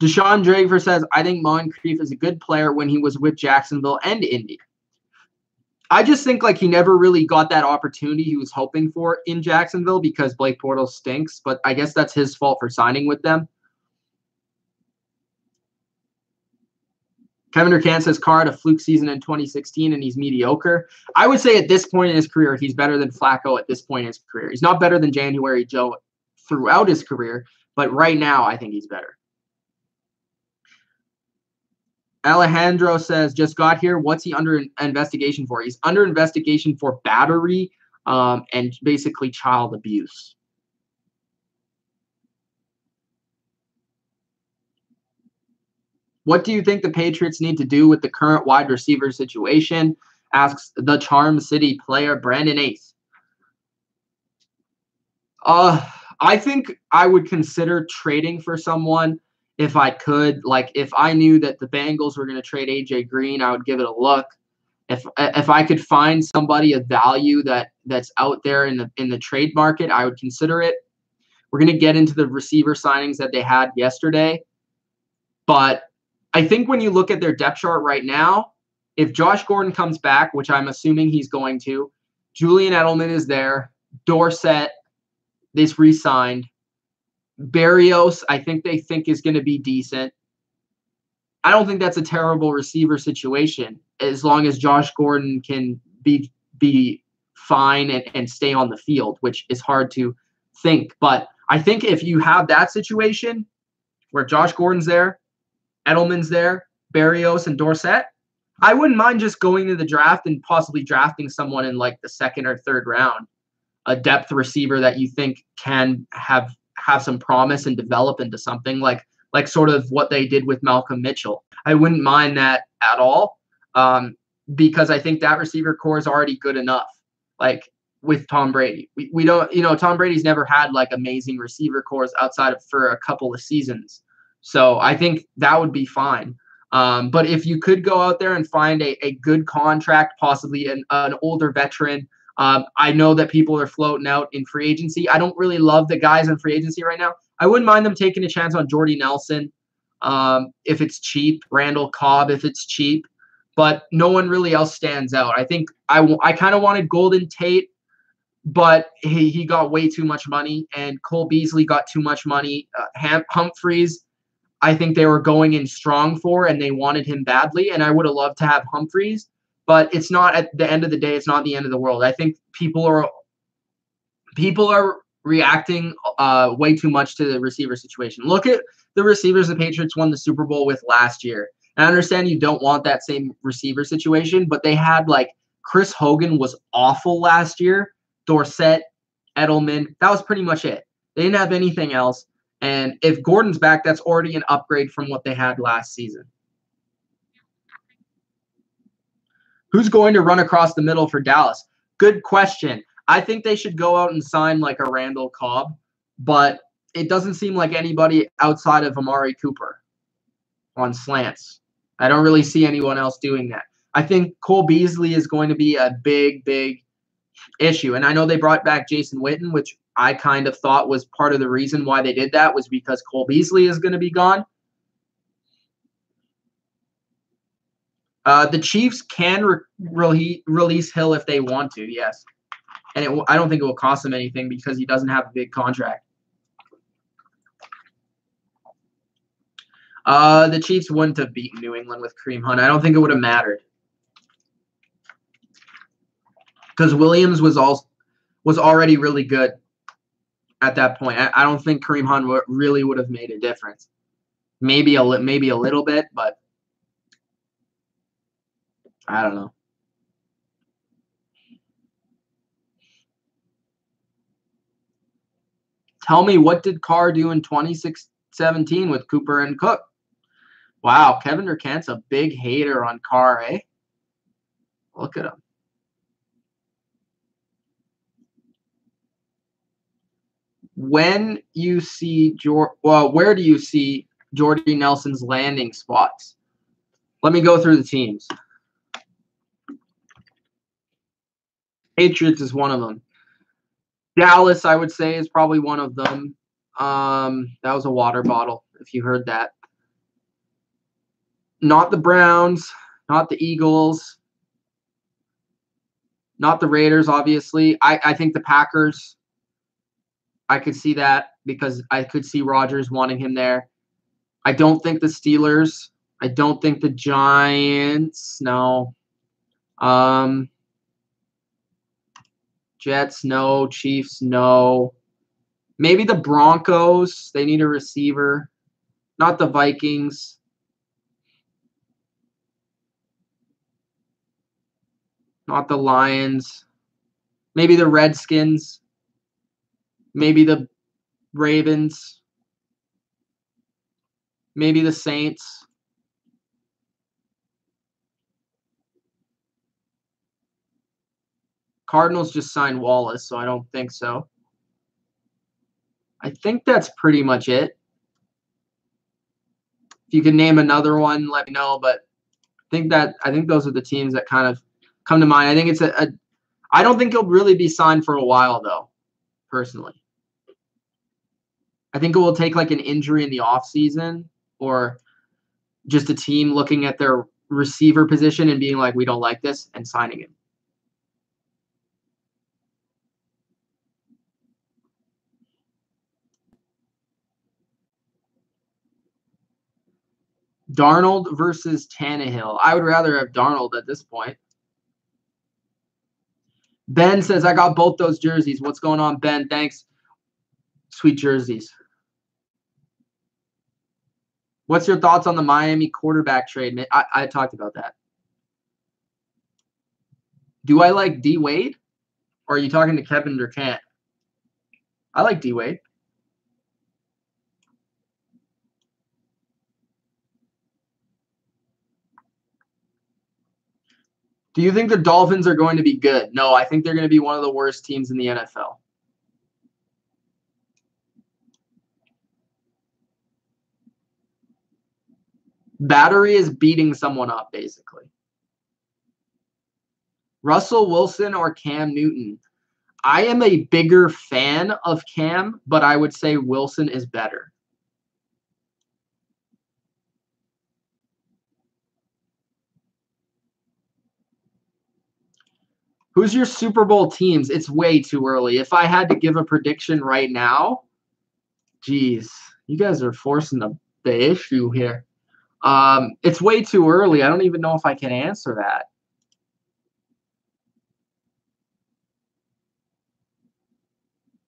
Speaker 1: Deshaun Draper says, I think Moncrief is a good player when he was with Jacksonville and Indy. I just think like he never really got that opportunity he was hoping for in Jacksonville because Blake Bortles stinks, but I guess that's his fault for signing with them. Kevin Durcan says Carr had a fluke season in 2016 and he's mediocre. I would say at this point in his career, he's better than Flacco at this point in his career. He's not better than January Joe throughout his career, but right now I think he's better. Alejandro says, just got here. What's he under investigation for? He's under investigation for battery and basically child abuse. What do you think the Patriots need to do with the current wide receiver situation? Asks the Charm City player Brandon Ace. I think I would consider trading for someone if I could. Like if I knew that the Bengals were going to trade AJ Green, I would give it a look. If I could find somebody of value that's out there in the trade market, I would consider it. We're going to get into the receiver signings that they had yesterday, but I think when you look at their depth chart right now, if Josh Gordon comes back, which I'm assuming he's going to, Julian Edelman is there, Dorsett, they've re-signed. Berrios, I think they think is going to be decent. I don't think that's a terrible receiver situation as long as Josh Gordon can be be fine and stay on the field, which is hard to think. But I think if you have that situation where Josh Gordon's there, Edelman's there, Berrios and Dorsett, I wouldn't mind just going to the draft and possibly drafting someone in like the second or third round, a depth receiver that you think can have some promise and develop into something like sort of what they did with Malcolm Mitchell. I wouldn't mind that at all, because I think that receiver core is already good enough. Like with Tom Brady, we don't, Tom Brady's never had like amazing receiver cores outside of for a couple of seasons. So I think that would be fine. But if you could go out there and find a good contract, possibly an older veteran, I know that people are floating out in free agency. I don't really love the guys in free agency right now. I wouldn't mind them taking a chance on Jordy Nelson if it's cheap, Randall Cobb if it's cheap, but no one really else stands out. I think I kind of wanted Golden Tate, but he got way too much money, and Cole Beasley got too much money. Humphreys, I think they were going in strong for, and they wanted him badly, and I would have loved to have Humphreys, but it's not, at the end of the day, it's not the end of the world. I think people are reacting way too much to the receiver situation. Look at the receivers the Patriots won the Super Bowl with last year. And I understand you don't want that same receiver situation, but they had like Chris Hogan was awful last year. Dorsett, Edelman, that was pretty much it. They didn't have anything else. And if Gordon's back, that's already an upgrade from what they had last season. Who's going to run across the middle for Dallas? Good question. I think they should go out and sign like a Randall Cobb, but it doesn't seem like anybody outside of Amari Cooper on slants. I don't really see anyone else doing that. I think Cole Beasley is going to be a big, big issue. And I know they brought back Jason Witten, which I kind of thought was part of the reason why they did that was because Cole Beasley is going to be gone. The Chiefs can release Hill if they want to, yes. And I don't think it will cost them anything because he doesn't have a big contract. The Chiefs wouldn't have beaten New England with Kareem Hunt. I don't think it would have mattered. Because Williams was already really good at that point. I don't think Kareem Hunt really would have made a difference. Maybe a little bit, but I don't know. Tell me, what did Carr do in 2017 with Cooper and Cook? Wow, Kevin Durkant's a big hater on Carr, eh? Look at him. When you see where do you see Jordy Nelson's landing spots? Let me go through the teams. Patriots is one of them. Dallas, I would say, is probably one of them. That was a water bottle, if you heard that. Not the Browns, not the Eagles, not the Raiders, obviously. I think the Packers, I could see that because I could see Rodgers wanting him there. I don't think the Steelers. I don't think the Giants. No. Jets, no. Chiefs, no. Maybe the Broncos. They need a receiver. Not the Vikings. Not the Lions. Maybe the Redskins. Maybe the Ravens. Maybe the Saints. Cardinals just signed Wallace, so I don't think so. I think that's pretty much it. If you can name another one, let me know. But I think those are the teams that kind of come to mind. I think it's I don't think he'll really be signed for a while, though, personally. I think it will take like an injury in the offseason or just a team looking at their receiver position and being like, we don't like this, and signing him. Darnold versus Tannehill. I would rather have Darnold at this point. Ben says, I got both those jerseys. What's going on, Ben? Thanks. Sweet jerseys. What's your thoughts on the Miami quarterback trade? I talked about that. Do I like D. Wade? Or are you talking to Kevin Durant? I like D. Wade. Do you think the Dolphins are going to be good? No, I think they're going to be one of the worst teams in the NFL. Battery is beating someone up, basically. Russell Wilson or Cam Newton? I am a bigger fan of Cam, but I would say Wilson is better. Who's your Super Bowl teams? It's way too early. If I had to give a prediction right now, geez, you guys are forcing the issue here. It's way too early. I don't even know if I can answer that.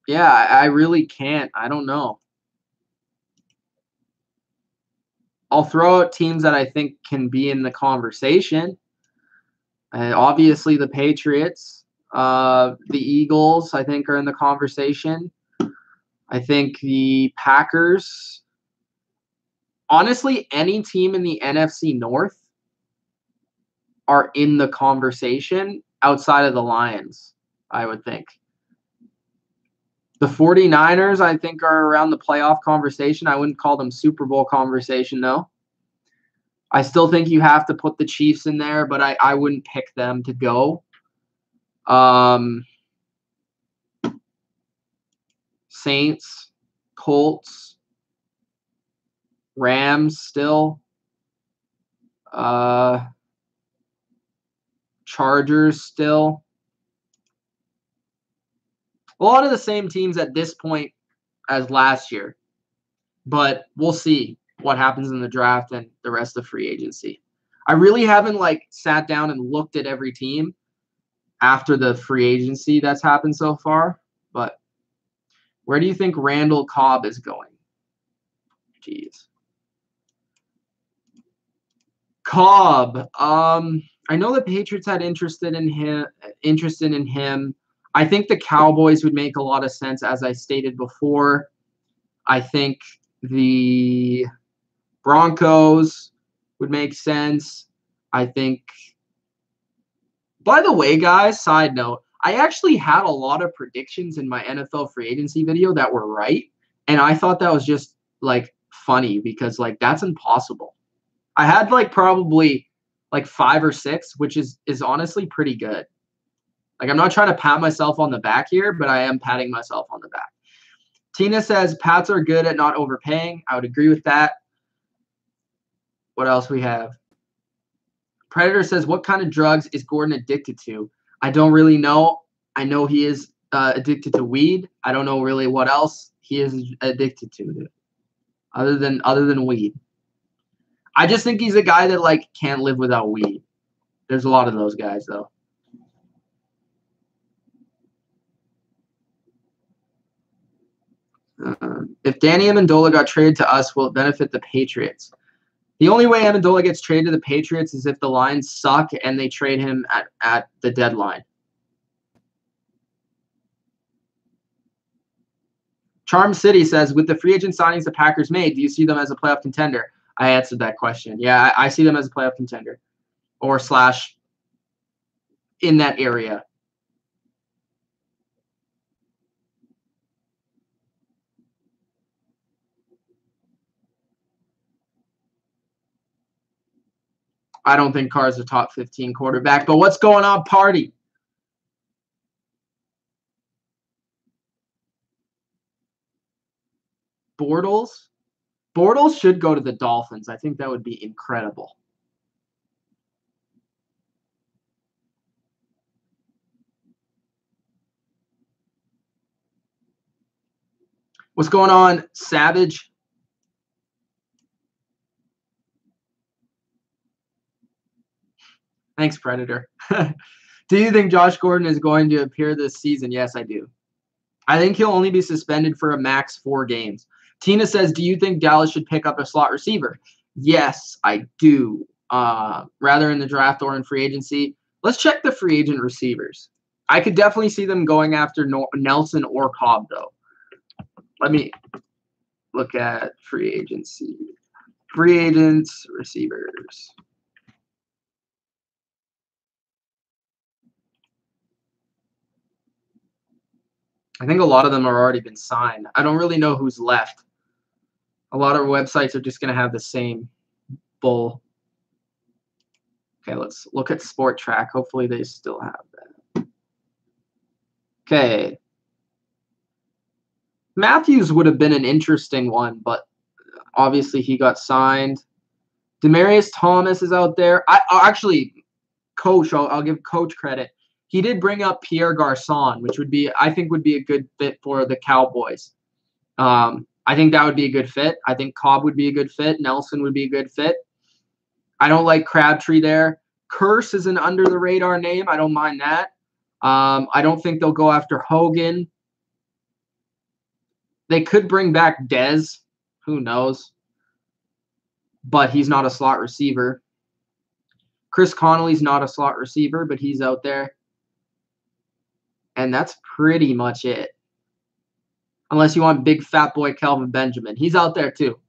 Speaker 1: Yeah, I really can't. I don't know. I'll throw out teams that I think can be in the conversation. Obviously, the Patriots, the Eagles, I think, are in the conversation. I think the Packers. Honestly, any team in the NFC North are in the conversation outside of the Lions, I would think. The 49ers, I think, are around the playoff conversation. I wouldn't call them Super Bowl conversation, though. I still think you have to put the Chiefs in there, but I wouldn't pick them to go. Saints, Colts, Rams still. Chargers still. A lot of the same teams at this point as last year. But we'll see what happens in the draft and the rest of free agency. I really haven't sat down and looked at every team after the free agency that's happened so far. But where do you think Randall Cobb is going? Jeez. Cobb. I know the Patriots had interest in him. I think the Cowboys would make a lot of sense, as I stated before. I think the Broncos would make sense. I think. By the way, guys, side note, I actually had a lot of predictions in my NFL free agency video that were right, and I thought that was just funny because that's impossible. I had probably 5 or 6, which is honestly pretty good. I'm not trying to pat myself on the back here, but I am patting myself on the back. Tina says Pats are good at not overpaying. I would agree with that. What else we have? Predator says, what kind of drugs is Gordon addicted to? I don't really know. I know he is addicted to weed. I don't know really what else he is addicted to, other than weed. I just think he's a guy that can't live without weed. There's a lot of those guys though. If Danny Amendola got traded to us, will it benefit the Patriots? The only way Amendola gets traded to the Patriots is if the Lions suck and they trade him at the deadline. Charm City says, with the free agent signings the Packers made, do you see them as a playoff contender? I answered that question. Yeah, I see them as a playoff contender or / in that area. I don't think Carr's a top 15 quarterback, but what's going on, party? Bortles? Bortles should go to the Dolphins. I think that would be incredible. What's going on, Savage? Thanks, Predator. Do you think Josh Gordon is going to appear this season? Yes, I do. I think he'll only be suspended for a max 4 games. Tina says, do you think Dallas should pick up a slot receiver? Yes, I do. Rather in the draft or in free agency. Let's check the free agent receivers. I could definitely see them going after Nelson or Cobb, though. Let me look at free agency. Free agents, receivers. I think a lot of them have already been signed. I don't really know who's left. A lot of websites are just going to have the same bull. Okay, let's look at Sport Track. Hopefully they still have that. Okay. Matthews would have been an interesting one, but obviously he got signed. Demaryius Thomas is out there. Actually, Coach, I'll give Coach credit. He did bring up Pierre Garçon, which I think would be a good fit for the Cowboys. I think that would be a good fit. I think Cobb would be a good fit. Nelson would be a good fit. I don't like Crabtree there. Curse is an under-the-radar name. I don't mind that. I don't think they'll go after Hogan. They could bring back Dez. Who knows? But he's not a slot receiver. Chris Connolly's not a slot receiver, but he's out there. And that's pretty much it. Unless you want big fat boy Kelvin Benjamin. He's out there too.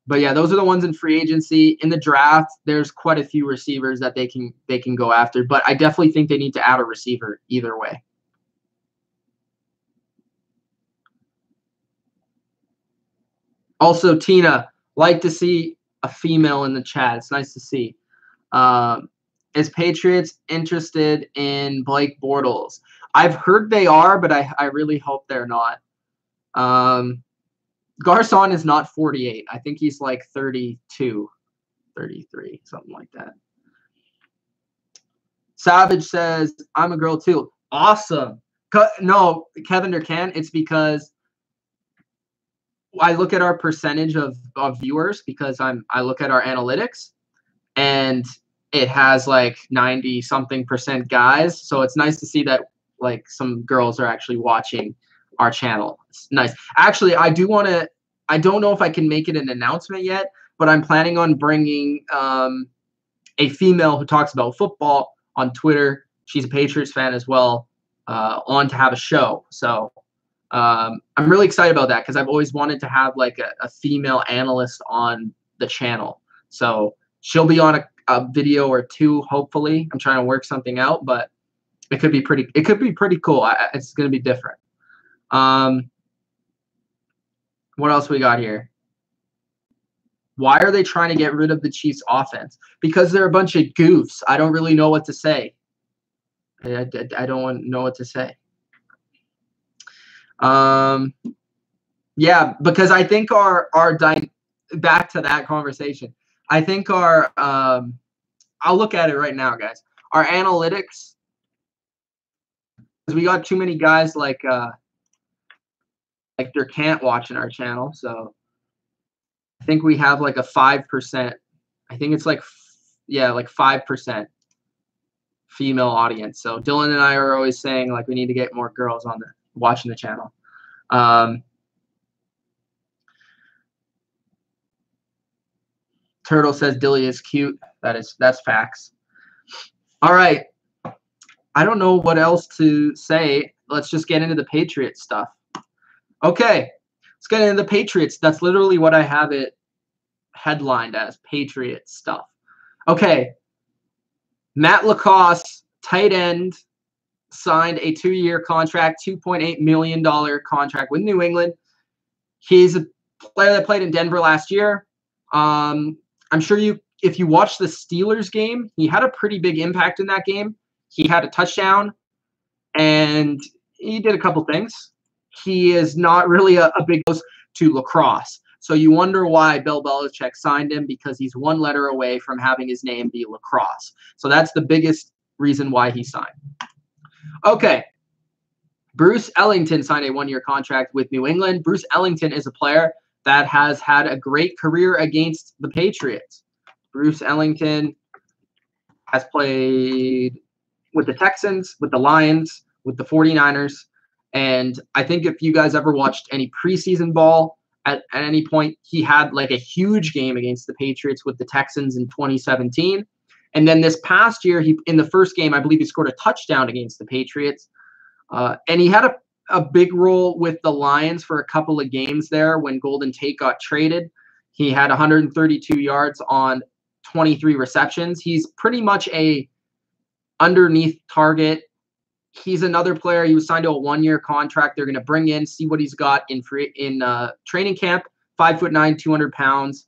Speaker 1: But yeah, those are the ones in free agency. In the draft, there's quite a few receivers that they can go after. But I definitely think they need to add a receiver either way. Also, Tina, like to see a female in the chat. It's nice to see. Is Patriots interested in Blake Bortles? I've heard they are, but I really hope they're not. Garçon is not 48. I think he's like 32, 33, something like that. Savage says, I'm a girl too. Awesome. No, Kevin Durcan, it's because I look at our percentage of viewers because I look at our analytics and it has like 90-something% guys. So it's nice to see that like some girls are actually watching our channel. It's nice. Actually, I don't know if I can make it an announcement yet, but I'm planning on bringing a female who talks about football on Twitter. She's a Patriots fan as well, on to have a show. So I'm really excited about that because I've always wanted to have like a female analyst on the channel. So she'll be on a video or two, hopefully. I'm trying to work something out, but it could be pretty cool. It's going to be different. What else we got here? Why are they trying to get rid of the Chiefs offense? Because they're a bunch of goofs. I don't really know what to say. I don't know what to say. Yeah, because I think back to that conversation. I think I'll look at it right now, guys. Our analytics, because we got too many guys like Durkant watching our channel, so I think we have like a 5%. I think it's like 5% female audience. So Dylan and I are always saying like we need to get more girls on watching the channel. Turtle says Dilly is cute. That's facts. All right. I don't know what else to say. Let's just get into the Patriots stuff. Okay. Let's get into the Patriots. That's literally what I have it headlined as, Patriots stuff. Okay. Matt Lacoste, tight end, signed a 2-year contract, $2.8 million contract with New England. He's a player that played in Denver last year. I'm sure if you watch the Steelers game, he had a pretty big impact in that game. He had a touchdown, and he did a couple things. He is not really a big nose to lacrosse. So you wonder why Bill Belichick signed him, because he's one letter away from having his name be lacrosse. So that's the biggest reason why he signed. Okay. Bruce Ellington signed a 1-year contract with New England. Bruce Ellington is a player that has had a great career against the Patriots. Bruce Ellington has played with the Texans, with the Lions, with the 49ers. And I think if you guys ever watched any preseason ball at any point, he had like a huge game against the Patriots with the Texans in 2017. And then this past year, in the first game, I believe he scored a touchdown against the Patriots. And he had a big role with the Lions for a couple of games there when Golden Tate got traded. He had 132 yards on 23 receptions. He's pretty much a underneath target. He's another player. He was signed to a 1-year contract. They're going to bring in, see what he's got in training camp. 5'9", 200 pounds.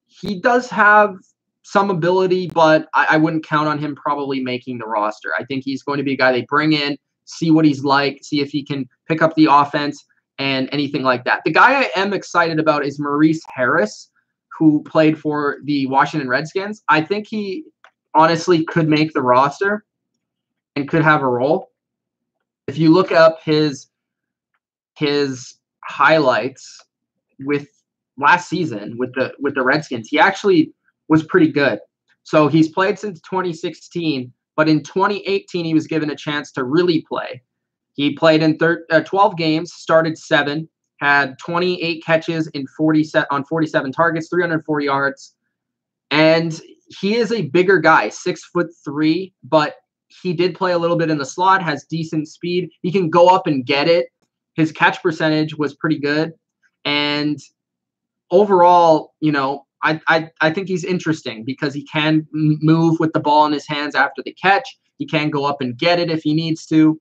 Speaker 1: He does have some ability, but I wouldn't count on him probably making the roster. I think he's going to be a guy they bring in, see what he's like, see if he can pick up the offense and anything like that. The guy I am excited about is Maurice Harris, who played for the Washington Redskins. I think he honestly could make the roster and could have a role. If you look up his highlights with last season with the Redskins, he actually was pretty good. So he's played since 2016, but in 2018 he was given a chance to really play. He played in 12 games, started 7, had 28 catches on 47 targets, 304 yards, and he is a bigger guy, 6'3", but he did play a little bit in the slot, has decent speed. He can go up and get it. His catch percentage was pretty good. And overall, I think he's interesting because he can move with the ball in his hands after the catch. He can go up and get it if he needs to.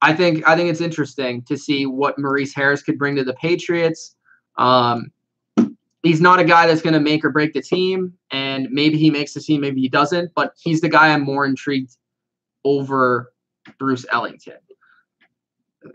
Speaker 1: I think it's interesting to see what Maurice Harris could bring to the Patriots. He's not a guy that's going to make or break the team, and maybe he makes the team, maybe he doesn't, but he's the guy I'm more intrigued over Bruce Ellington.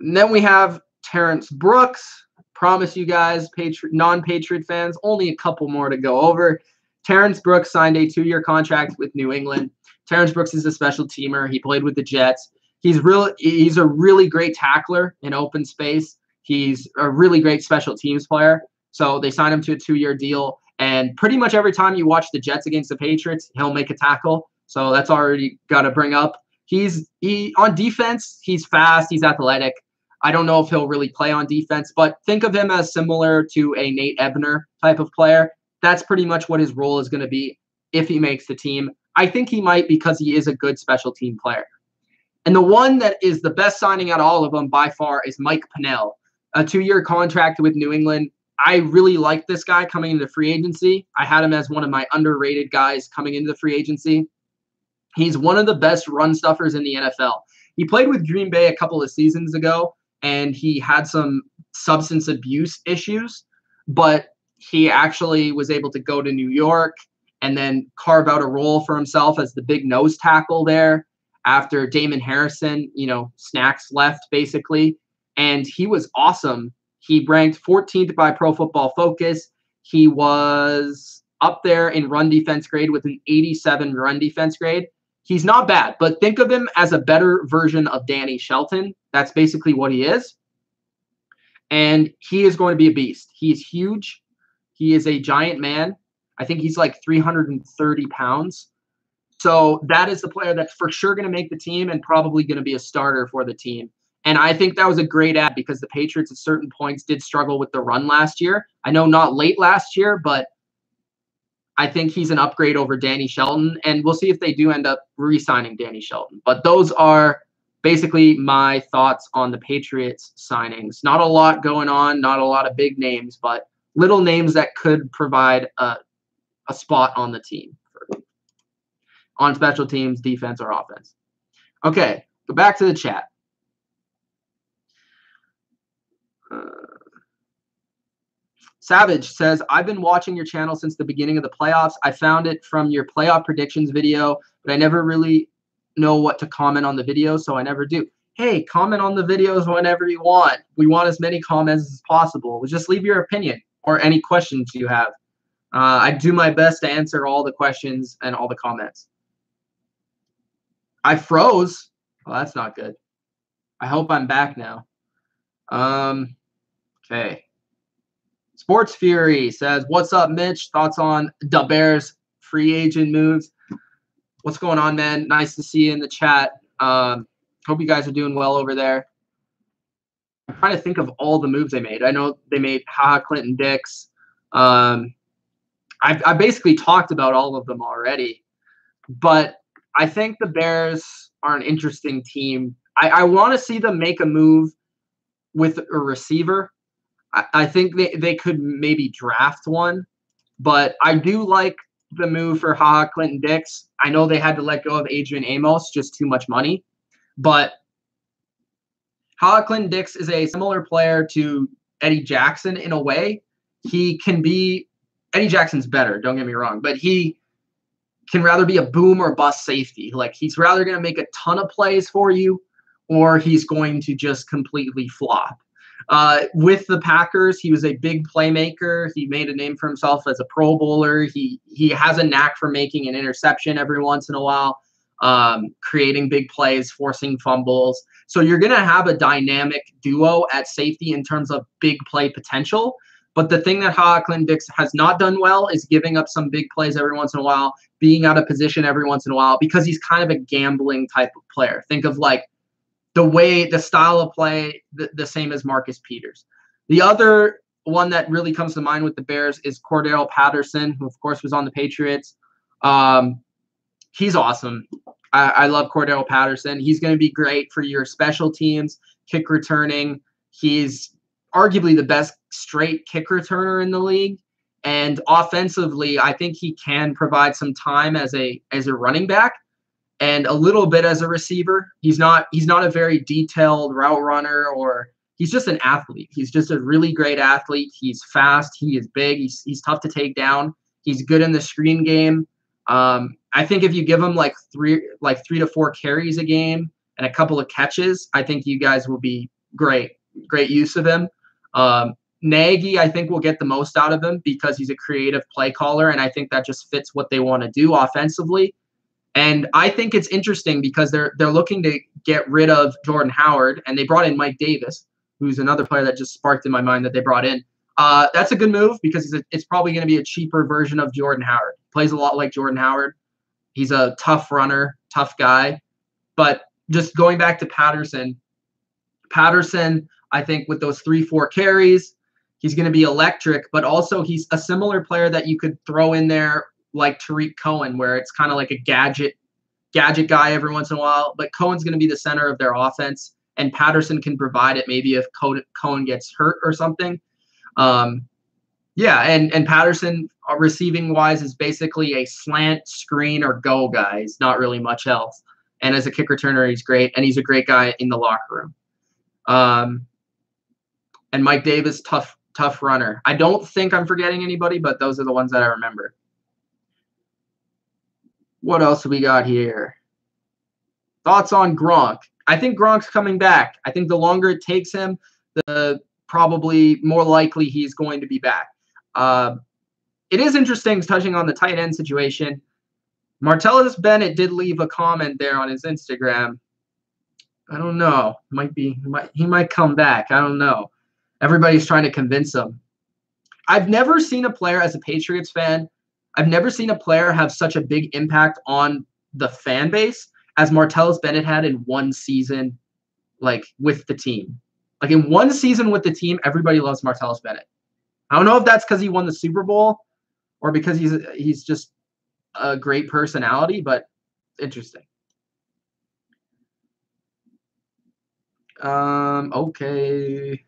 Speaker 1: And then we have Terrence Brooks. Promise you guys, non-Patriot fans, only a couple more to go over. Terrence Brooks signed a 2-year contract with New England. Terrence Brooks is a special teamer. He played with the Jets. He's a really great tackler in open space. He's a really great special teams player. So they signed him to a 2-year deal. And pretty much every time you watch the Jets against the Patriots, he'll make a tackle. So that's already got to bring up. He on defense, he's fast, he's athletic. I don't know if he'll really play on defense, but think of him as similar to a Nate Ebner type of player. That's pretty much what his role is going to be if he makes the team. I think he might because he is a good special team player. And the one that is the best signing out of all of them by far is Mike Pennell, a 2-year contract with New England. I really like this guy coming into free agency. I had him as one of my underrated guys coming into the free agency. He's one of the best run stuffers in the NFL. He played with Green Bay a couple of seasons ago, and he had some substance abuse issues, but he actually was able to go to New York and then carve out a role for himself as the big nose tackle there after Damon Harrison, Snacks left basically. And he was awesome. He ranked 14th by Pro Football Focus. He was up there in run defense grade with an 87 run defense grade. He's not bad, but think of him as a better version of Danny Shelton. That's basically what he is. And he is going to be a beast. He's huge. He is a giant man. I think he's like 330 pounds. So that is the player that's for sure going to make the team and probably going to be a starter for the team. And I think that was a great ad because the Patriots at certain points did struggle with the run last year. I know not late last year, but I think he's an upgrade over Danny Shelton, and we'll see if they do end up re-signing Danny Shelton. But those are basically my thoughts on the Patriots signings. Not a lot going on, not a lot of big names, but little names that could provide a spot on the team, on special teams, defense, or offense. Okay, go back to the chat. Savage says, I've been watching your channel since the beginning of the playoffs. I found it from your playoff predictions video, but I never really know what to comment on the video, so I never do. Hey, comment on the videos whenever you want. We want as many comments as possible. Just leave your opinion or any questions you have. I do my best to answer all the questions and all the comments. I froze. Well, that's not good. I hope I'm back now. Okay. Sports Fury says, what's up, Mitch? Thoughts on the Bears free agent moves? What's going on, man? Nice to see you in the chat. Hope you guys are doing well over there. I'm trying to think of all the moves they made. I know they made Clinton Dix. I basically talked about all of them already, but I think the Bears are an interesting team. I want to see them make a move with a receiver. I think they could maybe draft one, but I do like the move for Clinton Dix. I know they had to let go of Adrian Amos, just too much money, but Clinton Dix is a similar player to Eddie Jackson in a way. He can be – Eddie Jackson's better, don't get me wrong, but he can rather be a boom or bust safety. Like, he's rather going to make a ton of plays for you, or he's going to just completely flop. With the Packers, he was a big playmaker. He made a name for himself as a Pro Bowler. He has a knack for making an interception every once in a while, creating big plays, forcing fumbles. So you're going to have a dynamic duo at safety in terms of big play potential. But the thing that Clinton Dix has not done well is giving up some big plays every once in a while, being out of position every once in a while, because he's kind of a gambling type of player. Think of like the style of play, the same as Marcus Peters. The other one that really comes to mind with the Bears is Cordell Patterson, who of course was on the Patriots. He's awesome. I love Cordell Patterson. He's going to be great for your special teams, kick returning. He's arguably the best straight kick returner in the league. And offensively, I think he can provide some time as a running back and a little bit as a receiver. He's not a very detailed route runner, or he's just an athlete. He's just a really great athlete. He's fast. He is big. He's tough to take down. He's good in the screen game. I think if you give him like three to four carries a game and a couple of catches, I think you guys will be great use of him. Nagy, I think, will get the most out of him because he's a creative play caller, and I think that just fits what they want to do offensively. And I think it's interesting because they're looking to get rid of Jordan Howard, and they brought in Mike Davis, who's another player that just sparked in my mind that they brought in. That's a good move because it's probably going to be a cheaper version of Jordan Howard. Plays a lot like Jordan Howard. He's a tough runner, tough guy. But just going back to Patterson, I think with those 3-4 carries, he's going to be electric, but also he's a similar player that you could throw in there like Tyreek Cohen, where it's kind of like a gadget guy every once in a while. But Cohen's going to be the center of their offense, and Patterson can provide it maybe if Cohen gets hurt or something. And Patterson, receiving wise, is basically a slant, screen, or go guy. He's not really much else. And as a kick returner, he's great, and he's a great guy in the locker room. And Mike Davis, tough runner. I don't think I'm forgetting anybody, but those are the ones that I remember. What else do we got here? Thoughts on Gronk? I think Gronk's coming back. I think the longer it takes him, the probably more likely he's going to be back. It is interesting touching on the tight end situation. Martellus Bennett did leave a comment there on his Instagram. I don't know. He might come back. I don't know. Everybody's trying to convince him. I've never seen a player, as a Patriots fan, I've never seen a player have such a big impact on the fan base as Martellus Bennett had in one season, like with the team. Like in one season with the team, everybody loves Martellus Bennett. I don't know if that's because he won the Super Bowl or because he's just a great personality, but interesting. Okay.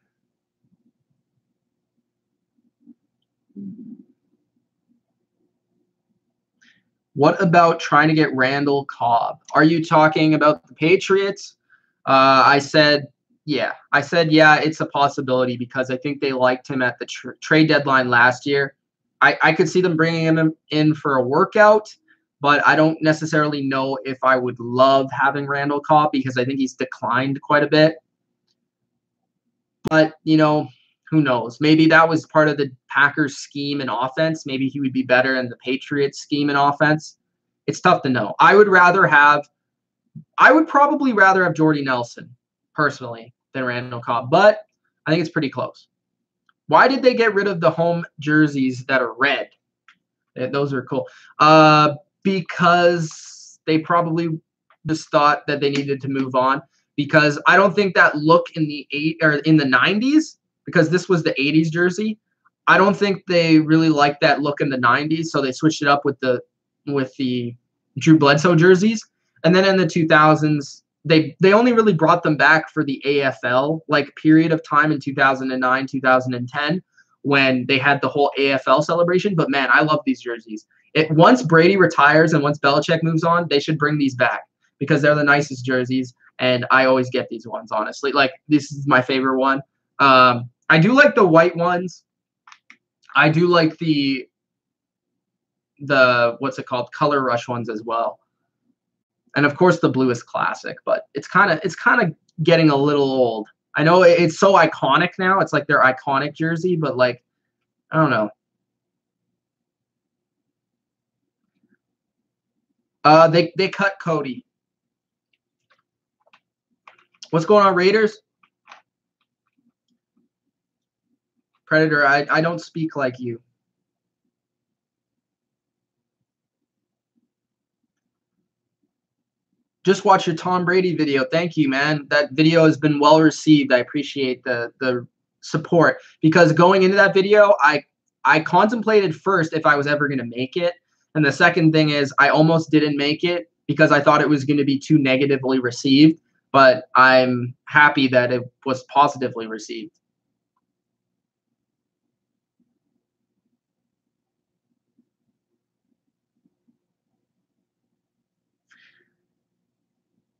Speaker 1: What about trying to get Randall Cobb? Are you talking about the Patriots? I said, yeah. It's a possibility because I think they liked him at the trade deadline last year. I could see them bringing him in for a workout, but I don't necessarily know if I would love having Randall Cobb because I think he's declined quite a bit. But, who knows? Maybe that was part of the Packers scheme and offense. Maybe he would be better in the Patriots scheme and offense. It's tough to know. I would probably rather have Jordy Nelson personally than Randall Cobb, but I think it's pretty close. Why did they get rid of the home jerseys that are red? Those are cool. Because they probably just thought that they needed to move on, because I don't think that look in the 90s, because this was the 80s jersey. I don't think they really liked that look in the 90s, so they switched it up with the Drew Bledsoe jerseys. And then in the 2000s, they only really brought them back for the AFL like period of time in 2009, 2010, when they had the whole AFL celebration. But man, I love these jerseys. Once Brady retires and once Belichick moves on, they should bring these back because they're the nicest jerseys, and I always get these ones, honestly. Like, this is my favorite one. I do like the white ones. I do like the what's it called, Color Rush ones as well. And of course the blue is classic, but it's kind of getting a little old. I know it's so iconic now. It's like their iconic jersey, but like, I don't know. They cut Cody. What's going on, Raiders? Predator, I don't speak like you. Just watch your Tom Brady video. Thank you, man. That video has been well received. I appreciate the support, because going into that video, I contemplated first if I was ever going to make it. And the second thing is I almost didn't make it because I thought it was going to be too negatively received, but I'm happy that it was positively received.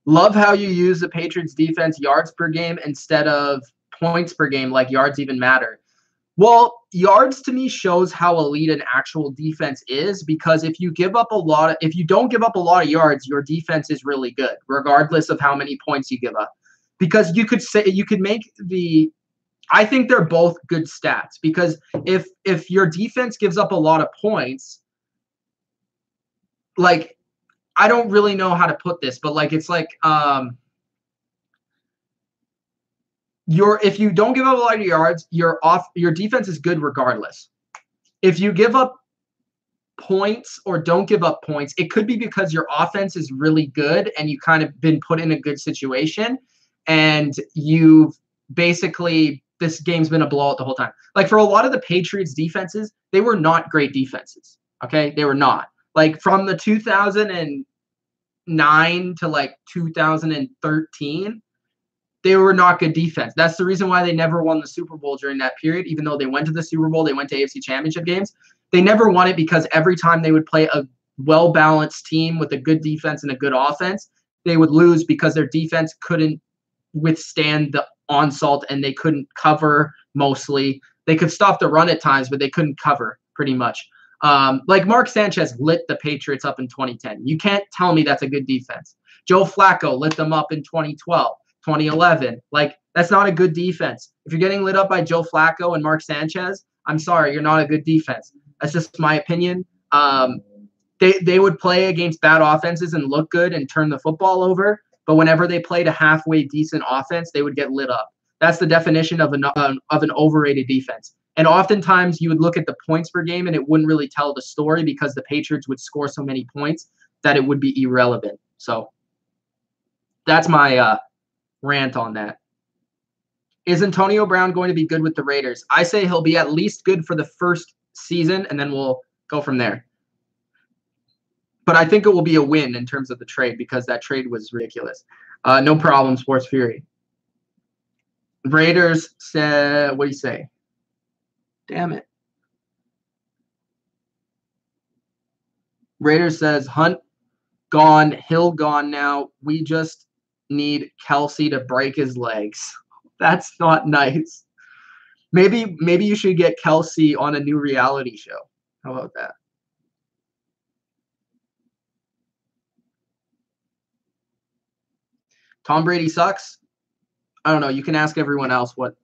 Speaker 1: Love how you use the Patriots defense yards per game instead of points per game, like yards even matter. Well, yards to me shows how elite an actual defense is, because if you don't give up a lot of yards, your defense is really good, regardless of how many points you give up. Because I think they're both good stats, because if your defense gives up a lot of points, like, I don't really know how to put this, but like, it's like, if you don't give up a lot of yards, your defense is good regardless. If you give up points or don't give up points, it could be because your offense is really good and you kind of been put in a good situation, and you've basically, this game's been a blowout the whole time. Like, for a lot of the Patriots defenses, they were not great defenses. Okay, they were not. Like, from the 2009 to like 2013, they were not good defense. That's the reason why they never won the Super Bowl during that period. Even though they went to the Super Bowl, they went to AFC Championship games. They never won it because every time they would play a well-balanced team with a good defense and a good offense, they would lose because their defense couldn't withstand the onslaught and they couldn't cover mostly. They could stop the run at times, but they couldn't cover pretty much. Like, Mark Sanchez lit the Patriots up in 2010. You can't tell me that's a good defense. Joe Flacco lit them up in 2012, 2011. Like, that's not a good defense. If you're getting lit up by Joe Flacco and Mark Sanchez, I'm sorry, you're not a good defense. That's just my opinion. They would play against bad offenses and look good and turn the football over, but whenever they played a halfway decent offense, they would get lit up. That's the definition of an overrated defense. And oftentimes you would look at the points per game and it wouldn't really tell the story, because the Patriots would score so many points that it would be irrelevant. So that's my rant on that. Is Antonio Brown going to be good with the Raiders? I say he'll be at least good for the first season, and then we'll go from there. But I think it will be a win in terms of the trade, because that trade was ridiculous. No problem, Sports Fury. Raiders said, what do you say? Damn it. Raiders says, Hunt gone, Hill gone now. We just need Kelsey to break his legs. That's not nice. Maybe you should get Kelsey on a new reality show. How about that? Tom Brady sucks? I don't know. You can ask everyone else what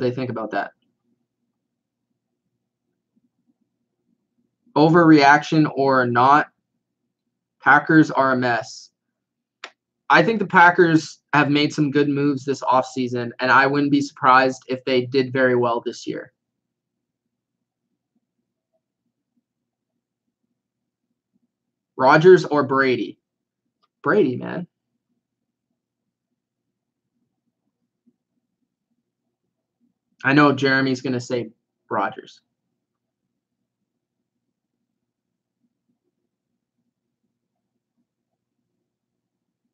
Speaker 1: they think about that. Overreaction or not, Packers are a mess. I think the Packers have made some good moves this offseason, and I wouldn't be surprised if they did very well this year. Rodgers or Brady? Brady, man. I know Jeremy's going to say Rodgers.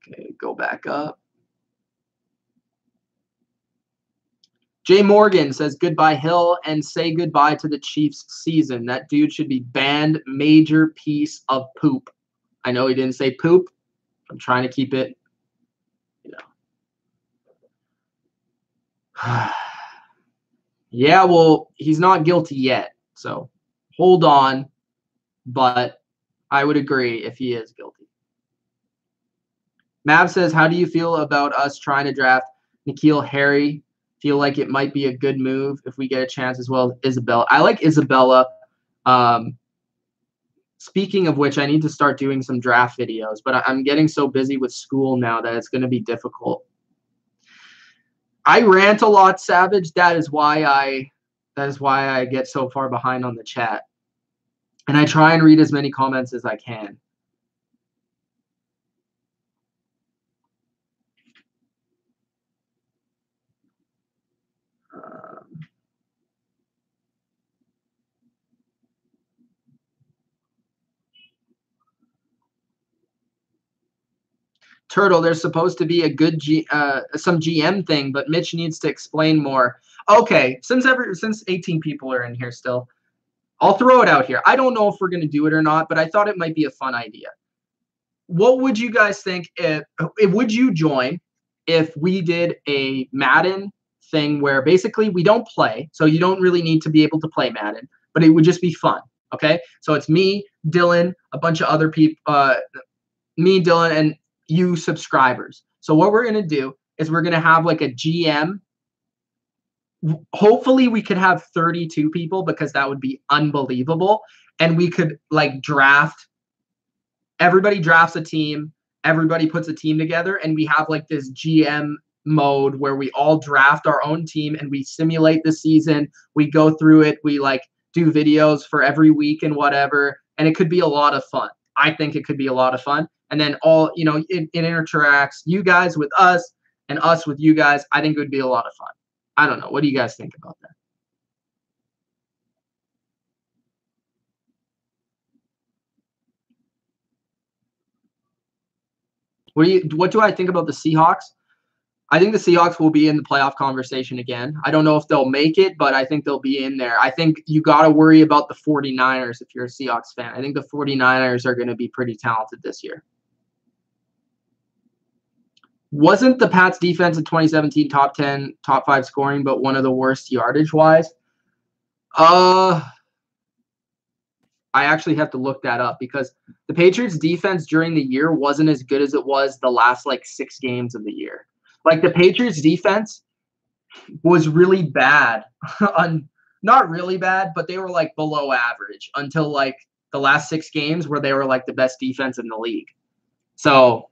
Speaker 1: Okay, go back up. Jay Morgan says goodbye Hill and say goodbye to the Chiefs season. That dude should be banned. Major piece of poop. I know he didn't say poop. I'm trying to keep it, you know. Yeah, well, he's not guilty yet. So hold on. But I would agree if he is guilty. Mav says, how do you feel about us trying to draft N'Keal Harry? Feel like it might be a good move if we get a chance as well as Isabella. I like Isabella. Speaking of which, I need to start doing some draft videos, but I'm getting so busy with school now that it's going to be difficult. I rant a lot, Savage. That is why I get so far behind on the chat. And I try and read as many comments as I can. Turtle, there's supposed to be a good some GM thing, but Mitch needs to explain more. Okay, since 18 people are in here still, I'll throw it out here. I don't know if we're going to do it or not, but I thought it might be a fun idea. What would you guys think if would you join if we did a Madden thing where basically we don't play, so you don't really need to be able to play Madden, but it would just be fun, okay? So it's me, Dylan, a bunch of other people, me, Dylan, and you subscribers. So what we're going to do is we're going to have like a GM. Hopefully we could have 32 people because that would be unbelievable. And we could like draft. Everybody drafts a team. Everybody puts a team together. And we have like this GM mode where we all draft our own team and we simulate the season. We go through it. We like do videos for every week and whatever. And it could be a lot of fun. I think it could be a lot of fun. And then all, you know, it interacts you guys with us and us with you guys. I think it would be a lot of fun. I don't know. What do you guys think about that? What do I think about the Seahawks? I think the Seahawks will be in the playoff conversation again. I don't know if they'll make it, but I think they'll be in there. I think you got to worry about the 49ers if you're a Seahawks fan. I think the 49ers are going to be pretty talented this year. Wasn't the Pats defense in 2017 top 10, top 5 scoring, but one of the worst yardage-wise? I actually have to look that up because the Patriots defense during the year wasn't as good as it was the last like 6 games of the year. Like the Patriots defense was really bad not really bad, but they were like below average until like the last 6 games where they were like the best defense in the league. So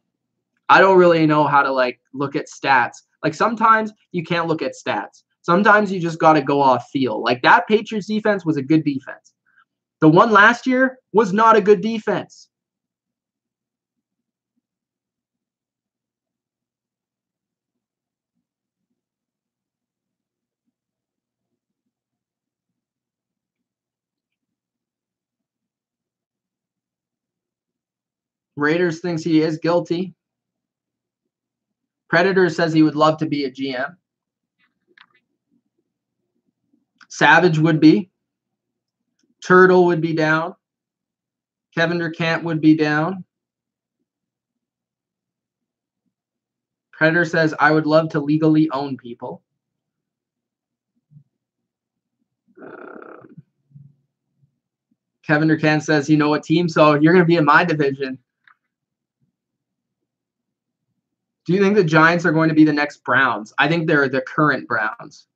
Speaker 1: I don't really know how to like look at stats. Like sometimes you can't look at stats. Sometimes you just got to go off feel. Like that Patriots defense was a good defense. The one last year was not a good defense. Raiders thinks he is guilty. Predator says he would love to be a GM. Savage would be. Turtle would be down. Kevin Durkant would be down. Predator says, I would love to legally own people. Kevin Durkant says, you know what team? So you're going to be in my division. Do you think the Giants are going to be the next Browns? I think they're the current Browns.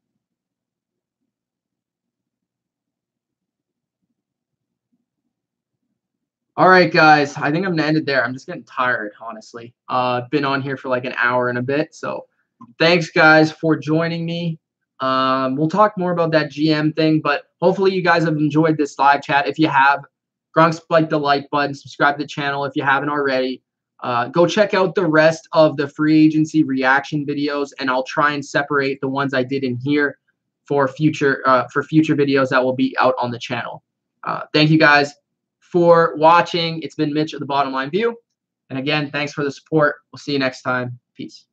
Speaker 1: All right, guys. I think I'm going to end it there. I'm just getting tired, honestly. Been on here for like an hour and a bit. So thanks, guys, for joining me. We'll talk more about that GM thing, but hopefully you guys have enjoyed this live chat. If you have, Gronk spike the like button. Subscribe to the channel if you haven't already. Go check out the rest of the free agency reaction videos, and I'll try and separate the ones I did in here for future videos that will be out on the channel. Thank you guys for watching. It's been Mitch of the Bottom Line View. And again, thanks for the support. We'll see you next time. Peace.